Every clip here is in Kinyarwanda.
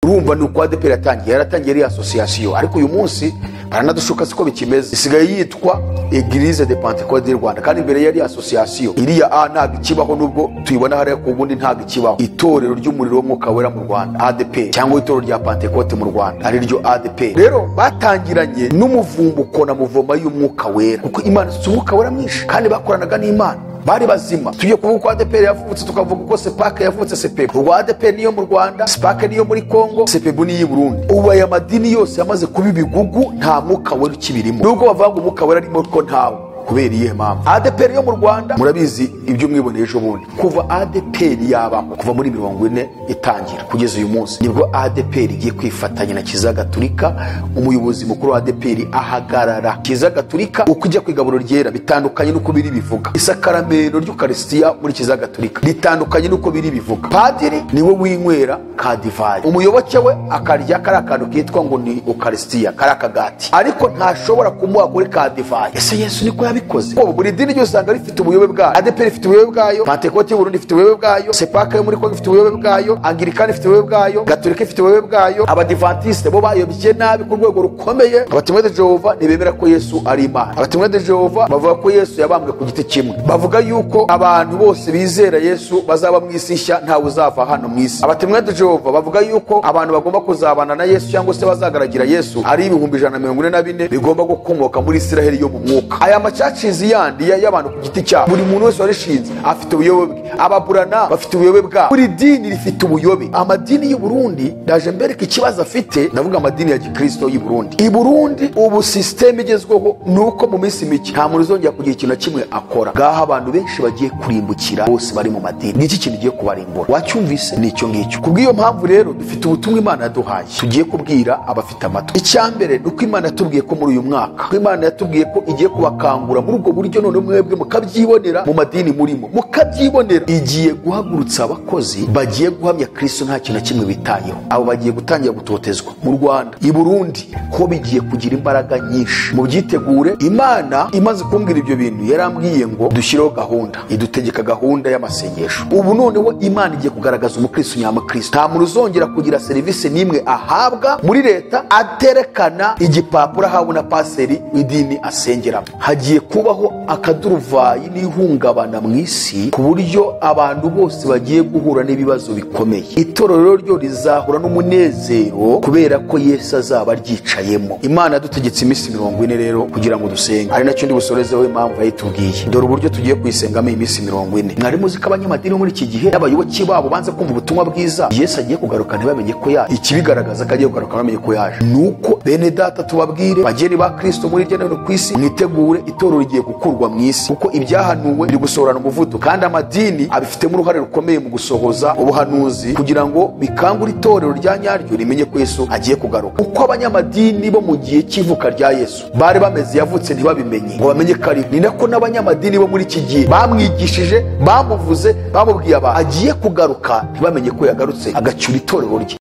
urumva ni uko Adepr yaratangiye ari association, ariko uyu munsi baranadushuka siko bikimeze, isigaye yitwa Église de Pentecôte du Rwanda, kandi imbere yari association iriya ntabwo ikibaho, nubwo tuyibona hariya ku bundi ntabwo ikibaho. Itorero ry'umuriro w'Umwuka Wera mu Rwanda Adepr, cyangwa itorero rya Pentecôte mu Rwanda ari ryo Adepr. Rero batangiranye n'umuvumbuko na muvoma y'Umwuka Wera, kuko Imana ifite Umwuka Wera mwinshi kandi bakoranaga n'Imana, bari bazima. Tujye kuvuga ko Adepr yavutse, tukavuga ko Sepake yavutse Sepebu. Urwa Adepr niyo mu Rwanda, Sepake niyo muri Kongo, Sepebu niyo i Burundi. Ubu aya madini yose yamaze kuba ibigugu, nta Mwuka Wera ukibirimo, nubwo bavuga ngo Umwuka Wera arimo ko ntawe. Kubera iyihe mpamvu? Adepr yo mu Rwanda murabizi ibyo mwiboneye ejo bundi, kuva Adepr yabaho kuva muri 40 itangira kugeza uyu munsi, nibwo Adepr igiye kwifatanya na Kiliziya Gatolika. Umuyobozi mukuru wa Adepr ahagarara Kiliziya Gatolika uko ijya kwigaburo ryera, bitandukanye nuko biri bivuga. Isakaramento ry'Ukaristiya muri Kiliziya Gatolika litandukanye nuko biri bivuga. Padiri niwe winywera ka divayi, umuyoboke we akarya kari akantu kitwa ngo ni Ukaristiya, kari akagati, ariko ntashobora kumuha kuri ka divayi. Ese Yesu niko bikoze? Ubu buri dini ryose usanga rifite ubuyobe bwayo. Adepr ifite ubuyobe bwayo, Pentecôte y'u Burundi ifite ubuyobe bwayo, Sepake yo muri Kongo ifite ubuyobe bwayo, Anglikani ifite ubuyobe bwayo, Gatolika ifite ubuyobe bwayo, Abadiventiste bo bayobye nabi ku rwego rukomeye. Abatumwa de Jehova ntibemera ko Yesu ari Imana. Abatumwa de Jehova bavuga ko Yesu yabambwe ku giti kimwe, bavuga yuko abantu bose bizera Yesu bazaba mu isi nshya, ntawe uzava hano mu isi. Abatumwa de Jehova bavuga yuko abantu bagomba kuzabana na Yesu cyangwa se bazagaragira Yesu ari 144 bigomba gukomoka muri Isiraheli yo mu mwuka. Aya macacizi yandi y'abantu ku giti cyabo, buri muntu wese warishinze afite ubuyobe bwe. Ababurana bafite ubuyobe bwabo, buri dini rifite ubuyobe. Amadini y'u Burundi ndaje mbereka ikibazo afite, ndavuga amadini ya Gikristo y'u Burundi. I Burundi ubu system igezweho nuko mu minsi mike nta muntu uzongera kugira ikintu kimwe akora. Gaha abantu benshi bagiye kurimbukira, bose bari mu madini. Niki kintu giye kubarimbura? Wacyumvise nicyo ngicyo. Kubw'iyo mpamvu rero dufite ubutumwa Imana yaduhaye, tugiye kubwira abafite amatwi. Icyambere nuko Imana yatubwiye ko muri uyu mwaka, Imana yatubwiye ko igiye kubakangura muri ubwo buryo, none mwebwe mukabyibonera mu madini murimo, mukabyibonera. Igiye guhagurutsa abakozi bagiye guhamya Kristo nta kintu kimwe bitayeho. Abo bagiye gutangira gutotezwa mu Rwanda, i Burundi, ko bigiye kugira imbaraga nyinshi. Mu byitegure. Imana imaze kumbwira ibyo bintu yarambwiye ngo dushyireho gahunda, idutegeka gahunda y'amasengesho. Ubu noneho Imana igiye kugaragaza umukristo nyamakristo. Nta muntu uzongera kugira serivisi n'imwe ahabwa muri leta aterekana igipapuro ahawe na paseri w'idini asengeramo. Hagiye kubaho akaduruvayi n'ihungabana mu isi, ku buryo abantu bose bagiye guhura n'ibibazo bikomeye. Itorero ryo rizahura n'umunezero kubera ko Yesu azaba aryicayemo. Imana yadutegetse iminsi 40 rero kugira ngo dusenge, ari nacyo ndi busorezeho impamvu yayitubwiye. Dore uburyo tugiye kuyisengamo iyi minsi 40. Mwari muzi ko abanyamadini muri iki gihe n'abayoboke babo banze kumva ubutumwa bwiza Yesu agiye kugaruka ntibamenye ko yaje. Ikibigaragaza ko agiye kugaruka bamenye ko yaje nuko bene data tubabwire bageni ba Kristo muri hirya no hino ku isi, mwitegure itorero rigiye gukurwa mu isi, kuko ibyahanuwe biri gusohorana umuvuduko, kandi amadini abifitemo uruhare rukomeye mu gusohoza ubuhanuzi kugira ngo bikangure itorero rya nyaryo rimenye ko Yesu agiye kugaruka. Uko abanyamadini bo mu gihe cy'ivuka rya Yesu bari bameze yavutse ntibabimenye ngo bamenye kari, ni nako n'abanyamadini bo muri iki gihe bamwigishije, bamuvuze, bamubwiye abantu agiye kugaruka ntibamenye ko yagarutse agacyura itorero rye.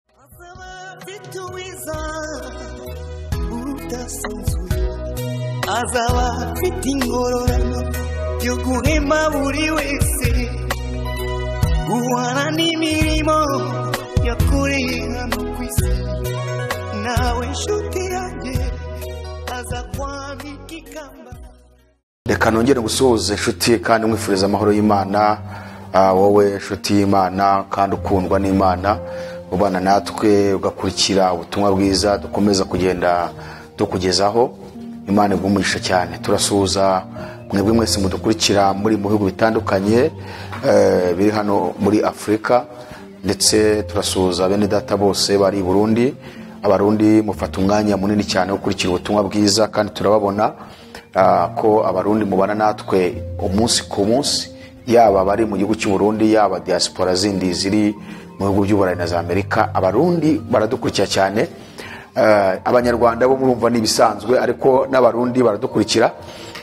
Azaba afite ingororano yo guhema buri wese, guhana n'imirimo yakoreye hano ku isi. Nawe nshuti yanjye aza kwambika ikamba. Reka nongere gusoza nshuti kandi mwifuriza amahoro y'Imana. Wowe nshuti y'Imana kandi ukundwa n'Imana, ubana natwe ugakurikira ubutumwa bwiza dukomeza kugenda tukugezaho. Imana igumurisha cyane. Turasuhuza mwebwe mwese mudukurikira muri mu bihugu bitandukanye biri hano muri Afrika, ndetse turasuhuza bene data bose bari i Burundi. Abarundi mufata umwanya munini cyane wo gukurikira ubutumwa bwiza, kandi turababona ko abarundi mubana natwe umunsi ku munsi, yaba bari mu gihugu cy'u Burundi, yaba diaspora zindi ziri mu bihugu by'Uburayi na za Amerika. Abarundi baradukurikira cyane. Abanyarwanda bo murumva nibisanzwe, ariko n'abarundi baradukurikira.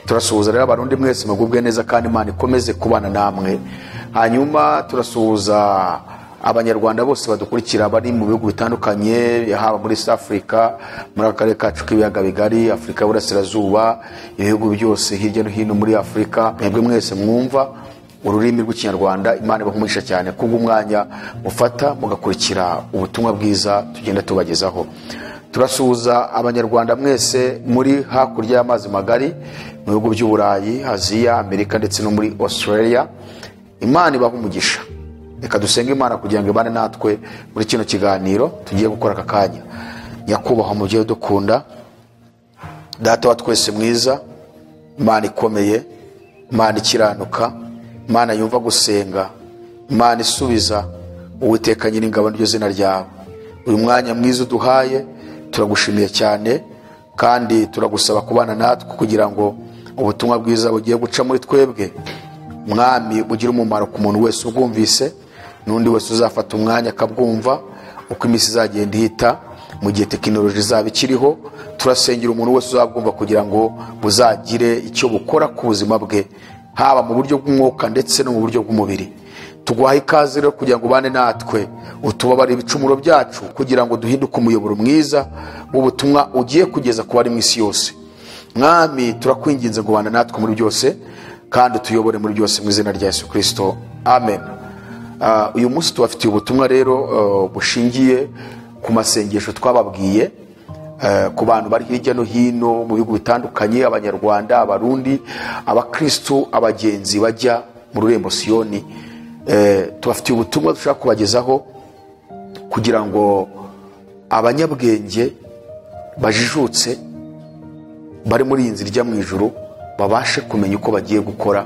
Turasuhuza rero abarundi mwese mugubwe neza, kandi Imana ikomeze kubana namwe. Hanyuma turasuhuza abanyarwanda bose badukurikira bari mu bihugu bitandukanye, haba muri South Africa, muri akarere kacu k'ibiyaga bigari, Afrika y'Uburasirazuba, ibihugu byose hirya no hino muri Afrika. Mwebwe mwese mwumva ururimi rw'ikinyarwanda. Imana ibahumurisha cyane kubw'umwanya mufata mugakurikira ubutumwa bwiza tugenda tubagezaho. Turasuhuza abanyarwanda mwese muri hakurya y'amazi magari mu bihugu by'Uburayi, Aziya, Amerika ndetse no muri Australia. Imana ibahumugisha. Reka dusenge Imana kugira ngo ibane natwe muri kino kiganiro tugiye gukora aka kanya. Nyakubahwa mubyeyi dukunda, Data wa twese mwiza, Imana ikomeye, Imana ikiranuka, Imana yumva gusenga, Imana isubiza, Uwiteka Nyiringabo n'iryo zina ryawe. Uyu mwanya mwiza uduhaye turagushimiye cyane kandi turagusaba kubana natwe kugira ngo ubutumwa bwiza bugiye guca muri twebwe Mwami bugira umumaro ku muntu wese ubwumvise n'undi wese uzafata umwanya akabwumva uko iminsi izagenda ihita mu gihe tekinoloji izaba ikiriho. Turasengera umuntu wese uzabwumva kugira ngo buzagire icyo bukora ku buzima bwe, haba mu buryo bw'umwuka ndetse no mu buryo bw'umubiri. Tuguhaye ikaze rero kugira ngo ubane natwe, utubabarire ibicumuro byacu kugira ngo duhinduke umuyoboro mwiza w'ubutumwa ugiye kugeza ku bari mu isi yose. Mwami turakwinginze ngo ubane natwe muri byose kandi tuyobore muri byose mu izina rya Yesu Kristo, amen. Uyu munsi tubafitiye ubutumwa rero bushingiye ku masengesho twababwiye ku bantu bari hirya no hino mu bihugu bitandukanye, abanyarwanda, abarundi, abakristo, abagenzi bajya mu rurembo Siyoni. Tubafitiye ubutumwa dushaka kubagezaho kugira ngo abanyabwenge bajijutse bari muri iyi nzira ijya mu ijuru babashe kumenya uko bagiye gukora,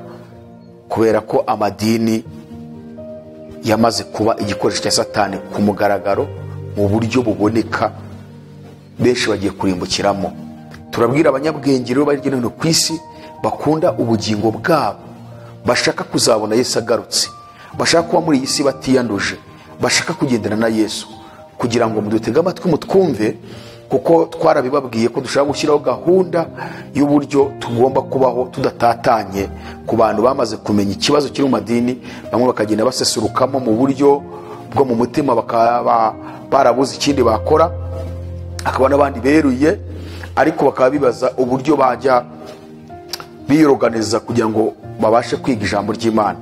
kubera ko amadini yamaze kuba igikoresho cya Satani ku mugaragaro mu buryo buboneka, benshi bagiye kurimbukiramo. Turabwira abanyabwenge rero bari hirya no hino ku isi bakunda ubugingo bwabo, bashaka kuzabona Yesu agarutse, bashaka kuba muri iyi si batiyanduje, bashaka kugendana na Yesu, kugira ngo mudutege amatwi mutwumve, kuko twarabibabwiye ko dushaka gushyiraho gahunda y'uburyo tugomba kubaho tudatatanye ku bantu bamaze kumenya ikibazo kiri mu madini. Bamwe bakagenda basesurukamo mu buryo bwo mu mutima, bakaba barabuze ikindi bakora, akaba n'abandi beruye ariko bakaba bibaza uburyo bajya biyorganiza kugira ngo babashe kwiga ijambo ry'Imana.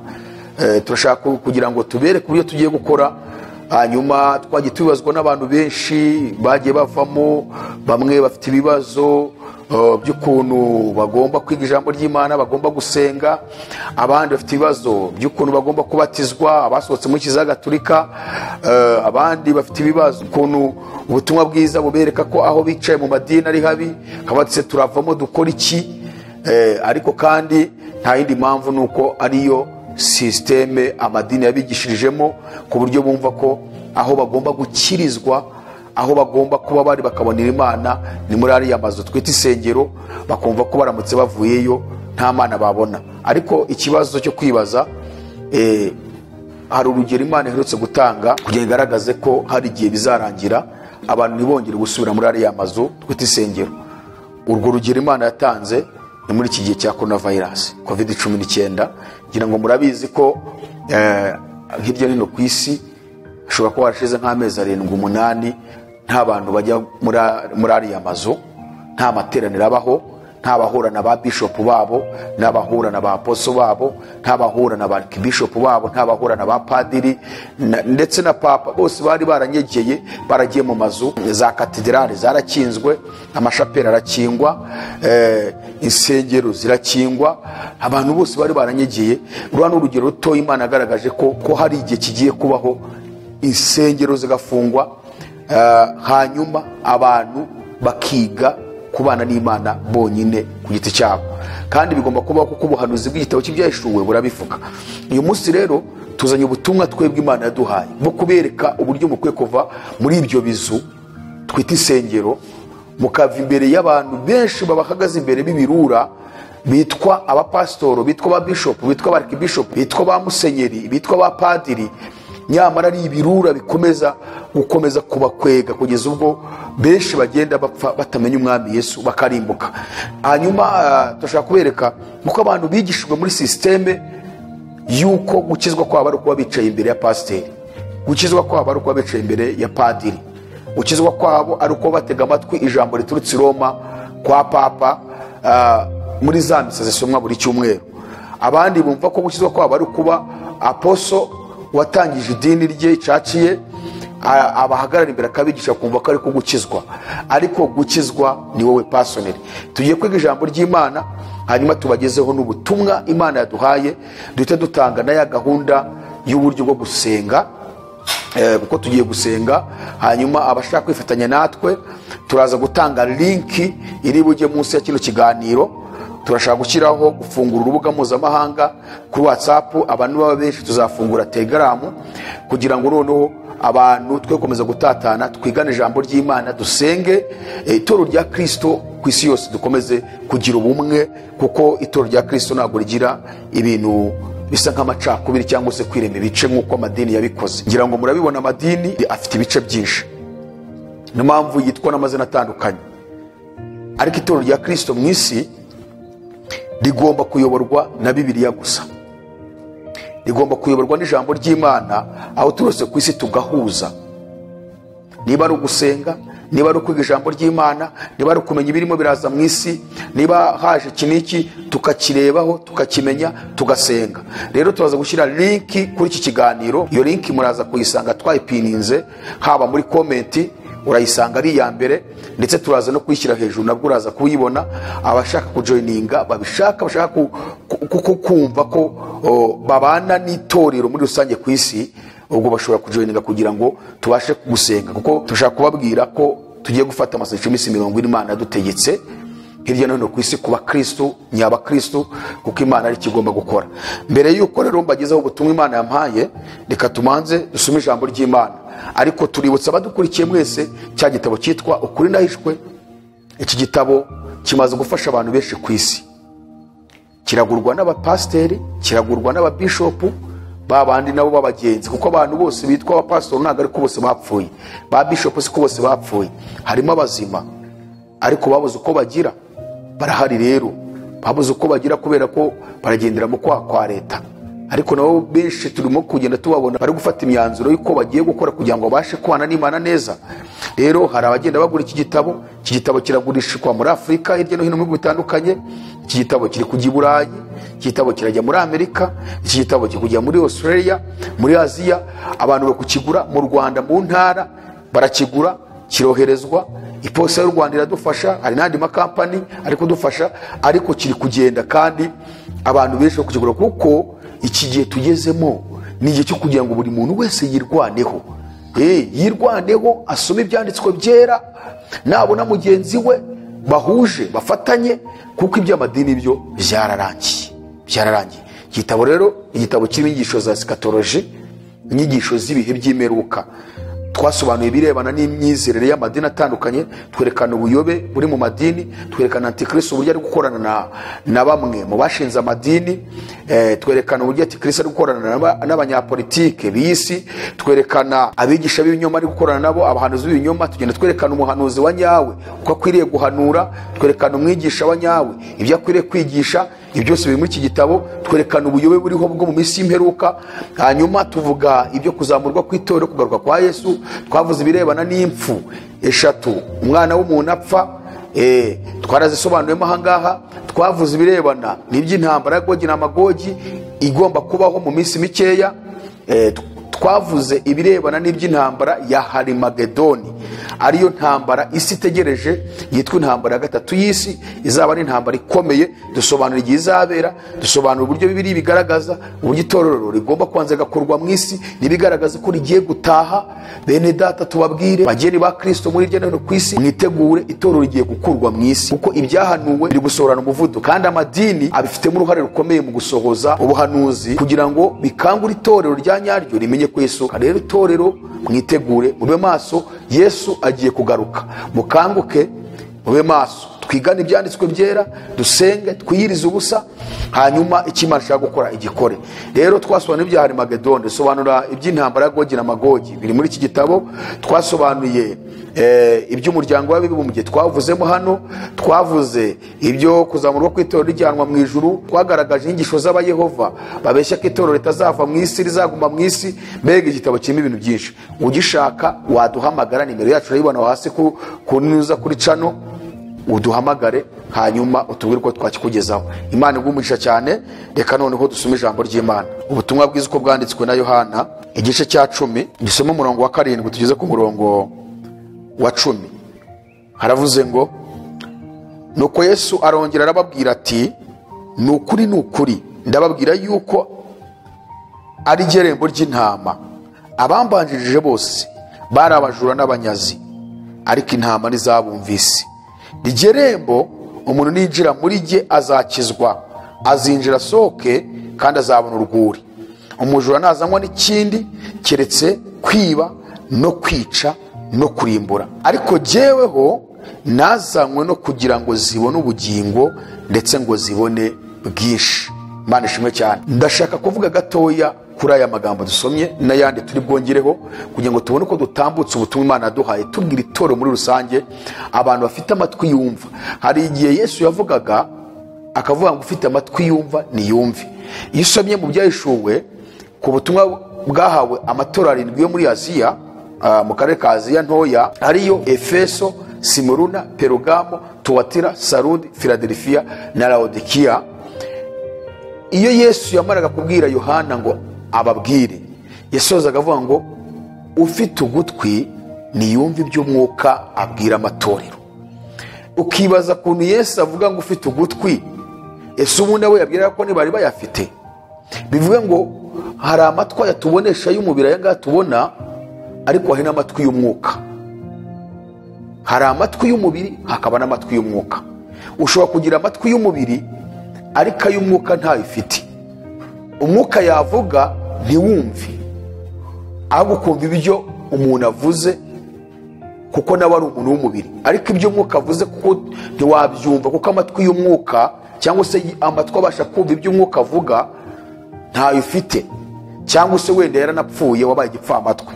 Turashaka kugira ngo tubereke uburyo tugiye gukora. Hanyuma twagiye tubibazwa n'abantu benshi bagiye bavamo, bamwe bafite ibibazo by'ukuntu bagomba kwiga ijambo ry'Imana, bagomba gusenga, abandi bafite ibibazo by'ukuntu bagomba kubatizwa, abasohotse muri Kiliziya Gatolika, abandi bafite ibibazo ukuntu ubutumwa bwiza bubereka ko aho bicaye mu madini ari habi, kabatse turavamo dukora iki. Ariko kandi nta yindi mpamvu nuko ariyo systeme amadini yabigishirijemo, ku buryo bumva ko aho bagomba gukirizwa, aho bagomba kuba bari bakabonera Imana ni muri ariya mazu twita isengero, bakumva ko baramutse bavuyeyo nta Mana babona. Ariko ikibazo cyo kwibaza, hari urugero Imana iherutse gutanga kugira ngo igaragaze ko hari igihe bizarangira abantu ntibongere gusubira muri ariya mazu twita isengero. Urwo rugero Imana yatanze ni muri iki gihe cya coronavirus COVID-19. Ngira ngo murabizi ko hirya no hino ku isi hashobora kuba harashize nk'amezi 7-8 nta bantu bajya muri ariya mazu, nta materaniro abaho, nta bahura na ba bishop babo, nta bahura na ba apostle babo, nta bahura na ba archbishop babo, nta bahura na ba padiri ndetse na papa. Bose bari baranyegeye, baragiye mu mazu. Za katedrale zarakinzwe, amashapeli arakingwa, insengero zirakingwa, abantu bose bari baranyegeye. Urano urugero ruto Imana yagaragaje ko hari igihe kigiye kubaho insengero zigafungwa, hanyuma abantu bakiga kubana n'Imana bonyine ku giti cyabo. Kandi bigomba kubaho kuko ubuhanuzi bw'igitabo cy'ibyahishuwe burabivuga. Uyu munsi rero tuzanye ubutumwa twebwe Imana yaduhaye bwo kubereka uburyo mukwiye kuva muri ibyo bizu twita isengero, mukava imbere y'abantu benshi babahagaze imbere b'ibirura, bitwa abapasitoro, bitwa ba bishop, bitwa ba archbishop, bitwa ba musenyeri, bitwa ba padiri, nyamara ari ibirura gukomeza kubakwega kugeza ubwo benshi bagenda bapfa batamenya umwami Yesu bakarimbuka. Hanyuma turashaka kubereka uko abantu bigishijwe muri systeme yuko gukizwa kwabo ari kuba bicaye imbere ya pasiteri, gukizwa kwabo ari kuba bicaye imbere ya padiri, gukizwa kwabo ari uko batega amatwi ijambo riturutse i Roma kwa papa muri za misa zisomwa buri cyumweru. abandi bumva ko gukizwa kwabo ari kuba aposo watangije idini rye caciye abahagarara imbere akabigisha kumva ko ari ko gukizwa, ariko gukizwa ni wowe personally. Tugiye kwiga ijambo ry'Imana, hanyuma tubagezeho n'ubutumwa Imana yaduhaye, duhita dutanga na ya gahunda y'uburyo bwo gusenga, kuko tugiye gusenga. Hanyuma abashaka kwifatanya natwe turaza gutanga linki iri bujye munsi ya kino kiganiro. Turashaka gushyiraho gufungura urubuga mpuzamahanga kuri WhatsApp, abantu baba benshi tuzafungura Telegram, kugira ngo noneho abantu twe komeza gutatana, twigane ijambo ry'Imana, dusenge itorero rya Kristo ku isi yose, dukomeze kugira ubumwe, kuko itorero rya Kristo ntabwo rigira ibintu bisa nk'amacakubiri cyangwa se kwirema ibice nk'uko amadini yabikoze. Ngira ngo murabibona amadini afite ibice byinshi, niyo mpamvu yitwa n'amazina atandukanye, ariko itorero rya Kristo mu isi rigomba kuyoborwa na Bibiliya gusa, rigomba kuyoborwa n'ijambo ry'Imana. Aho turose ku isi tugahuza, niba ari ugusenga, niba ari ukwiga ijambo ry'Imana, niba ari ukumenya ibirimo biraza mu isi, niba haje kiniki tukakirebaho tukakimenya tugasenga. Rero turaza gushyira linki kuri iki kiganiro, iyo linki muraza kuyisanga twayipininze haba muri komenti, urayisanga ari iya mbere, ndetse turaza no kuyishyira hejuru, nabwo uraza kuyibona. Abashaka kujoininga bashaka kumva ko babana n'itorero muri rusange ku isi, ubwo bashobora kujoininga kugira ngo tubashe gusenga, kuko tushaka kubabwira ko tugiye gufata amasengesho y'imisi 40 Imana yadutegetse hirya no hino ku isi kuba Kristo, nyaba Kristo, kuko Imana ari kigomba gukora. Mbere yuko rero mbagezaho ubutumwa Imana yampaye, reka tumanze dusome ijambo ry'Imana. Ariko tuributsa abadukurikiye mwese cya gitabo cyitwa Ukuri ndahishwe. Iki gitabo kimaze gufasha abantu benshi ku isi, kiragurwa n'abapasteri, kiragurwa n'ababishopu, babandi nabo babagenzi, kuko abantu bose bitwa abapastori ntabwo ariko bose bapfuye, ba bishopu siko bose bapfuye, harimo abazima ariko babuze uko bagira, barahari rero babuze uko bagira kubera ko baragendera mu kwa leta. Ariko nabo benshi turimo kugenda tubabona bari gufata imyanzuro y'uko bagiye gukora kugira ngo bashe kubana n'Imana neza. Rero hari abagenda bagura iki gitabo. Iki gitabo kiragurishwa muri Afrika hirya no hino mu bihugu bitandukanye. Iki gitabo kiri kujya i Burayi, iki gitabo kirajya muri Amerika, iki gitabo kiri kujya muri Australia, muri Aziya. Abantu bakukigura mu Rwanda mu ntara barakigura, kiroherezwa. Iposita y'u Rwanda iradufasha, hari n'andi makampani ari kudufasha, ariko kiri kugenda kandi abantu benshi bakukigura, kuko iki gihe tugezemo ni igihe cyo kugira ngo buri muntu wese yirwaneho, yirwaneho, asome ibyanditswe byera, nabona mugenzi we bahuje bafatanye, kuko iby'amadini byo byararangiye. Igitabo rero igitabo cy'inyigisho za eschatology, inyigisho z'ibihe by'imperuka. Twasobanuye ibirebana n'imyizerere y'amadini atandukanye, twerekana ubuyobe buri mu madini, twerekana Antikristo uburyo ari gukorana na bamwe mu bashinze amadini, twerekana uburyo Antikristo ari gukorana n'abanyapolitike b'isi, twerekana abigisha b'ibinyoma ari gukorana nabo, abahanuzi b'ibinyoma. Tugenda twerekana umuhanuzi wa nyawe uko akwiriye guhanura, twerekana umwigisha wa nyawe ibyo akwiriye kwigisha. Ibyo byose biri muri iki gitabo. Twerekana ubuyobe buriho bwo mu minsi y'imperuka. Hanyuma tuvuga ibyo kuzamurwa kw'itorero, kugaruka kwa Yesu. Twavuze ibirebana n'impfu eshatu umwana w'umuntu apfa, twarazisobanuyemo ahangaha. Twavuze ibirebana n'iby'intambara ya Gogi na Magogi igomba kubaho mu minsi mikeya. Twavuze ibirebana n'iby'intambara ya Harimagedoni, ariyo ntambara isi itegereje, yitwa intambara ya gatatu y'isi, izaba ari intambara ikomeye. Dusobanura igihe izabera, dusobanura uburyo Bibiliya bigaragaza uburyo itorero rigomba kubanza gakorwa mu isi, nibigaragaza ko rigiye gutaha. Bene data tubabwire bageni ba Kristo muri hirya no hino ku isi, mwitegure, itorero rigiye gukurwa mu isi, kuko ibyahanuwe biri gusohorana umuvuduko, kandi amadini abifitemo uruhare rukomeye mu gusohoza ubuhanuzi kugira ngo bikangure itorero rya nyaryo rimenye ko Yesu. Rero itorero mwitegure, mube maso, Yesu agiye kugaruka. Mukanguke, mube maso, twigane ibyanditswe byera, dusenge, twiyirize ubusa, hanyuma Imana ishaka gukora igikore. Rero twasobanuye ibya Harimagedoni, dusobanura iby'intambara ya Gogi na Magogi, biri muri iki gitabo. Twasobanuye iby'umuryango w'abibumbye, twavuzemo hano. Twavuze ibyo kuzamurwa kw'itorero rijyanwa mu ijuru. Twagaragaje inyigisho z'abayehova babeshya ko itorero ritazava mu isi, rizaguma mu isi. Mbega igitabo kirimo ibintu byinshi. Ugishaka waduhamagara, nimero yacu urayibona hasi ku niza kuri channel, uduhamagare hanyuma utubwire uko twakikugezaho. Imana igumugisha cyane. Reka noneho dusome ijambo ry'Imana. Ubutumwa bwiza uko bwanditswe na Yohana igice cya 10 gisoma umurongo wa 7 tugeze ku murongo wa 10. Haravuze ngo, nuko Yesu arongera arababwira ati, nukuri ndababwira yuko ari irembo ry'intama. Abambanjirije bose bari abajura n'abanyazi, ariko intama ntizabumvise. Iryo rembo umuntu ninjira muri rye azakizwa, azinjira asohoke kandi azabona urwuri. Umujura ntazanywa n'ikindi keretse kwiba no kwica no kurimbura, ariko jyeweho nazanywe no kugira ngo zibone ubugingo ndetse ngo zibone bwinshi. Imana ishimwe cyane. Ndashaka kuvuga gatoya kuri aya magambo dusomye n'ayandi turi bwongereho kugira ngo tubone uko dutambutse ubutumwa Imana yaduhaye tubwira itoro muri rusange, abantu bafite amatwi yumva. Hari igihe Yesu yavugaga akavuga ngo ufite amatwi yumva niyumve. Iyo usomye mu byahishuwe ku butumwa bwahawe amatorero 7 yo muri Aziya, mu karere ka Aziya ntoya, ariyo Efeso, Simuruna, Perugamo, Tuwatira, Sarudi, Filadelfiya na Laodikiya. Iyo Yesu yamaraga kubwira Yohana ngo ababwire, yasozaga avuga ngo ufite ugutwi niyumve iby'Umwuka abwira amatorero. Ukibaza kuntu Yesu avuga ngo ufite ugutwi, ese ubundi we yabwira ko ntibari bayafite? Bivuga ngo hari amatwi yatubonesha y'umubiri aya ngaya tubona, ariko hari n'amatwi y'Umwuka. Hari amatwi y'umubiri hakaba n'amatwi y'Umwuka. Ushobora kugira amatwi y'umubiri ariko ay'Umwuka ntayo ifite. Umwuka yavuga ntiwumve, ahubwo ukumva ibyo umuntu avuze kuko nawe ari umuntu w'umubiri, ariko ibyo Umwuka avuze kuko ntiwabyumva, kuko amatwi y'Umwuka cyangwa se amatwi abasha kumva ibyo Umwuka avuga ntayo ufite, cyangwa se wenda yaranapfuye wabaye igipfamatwi.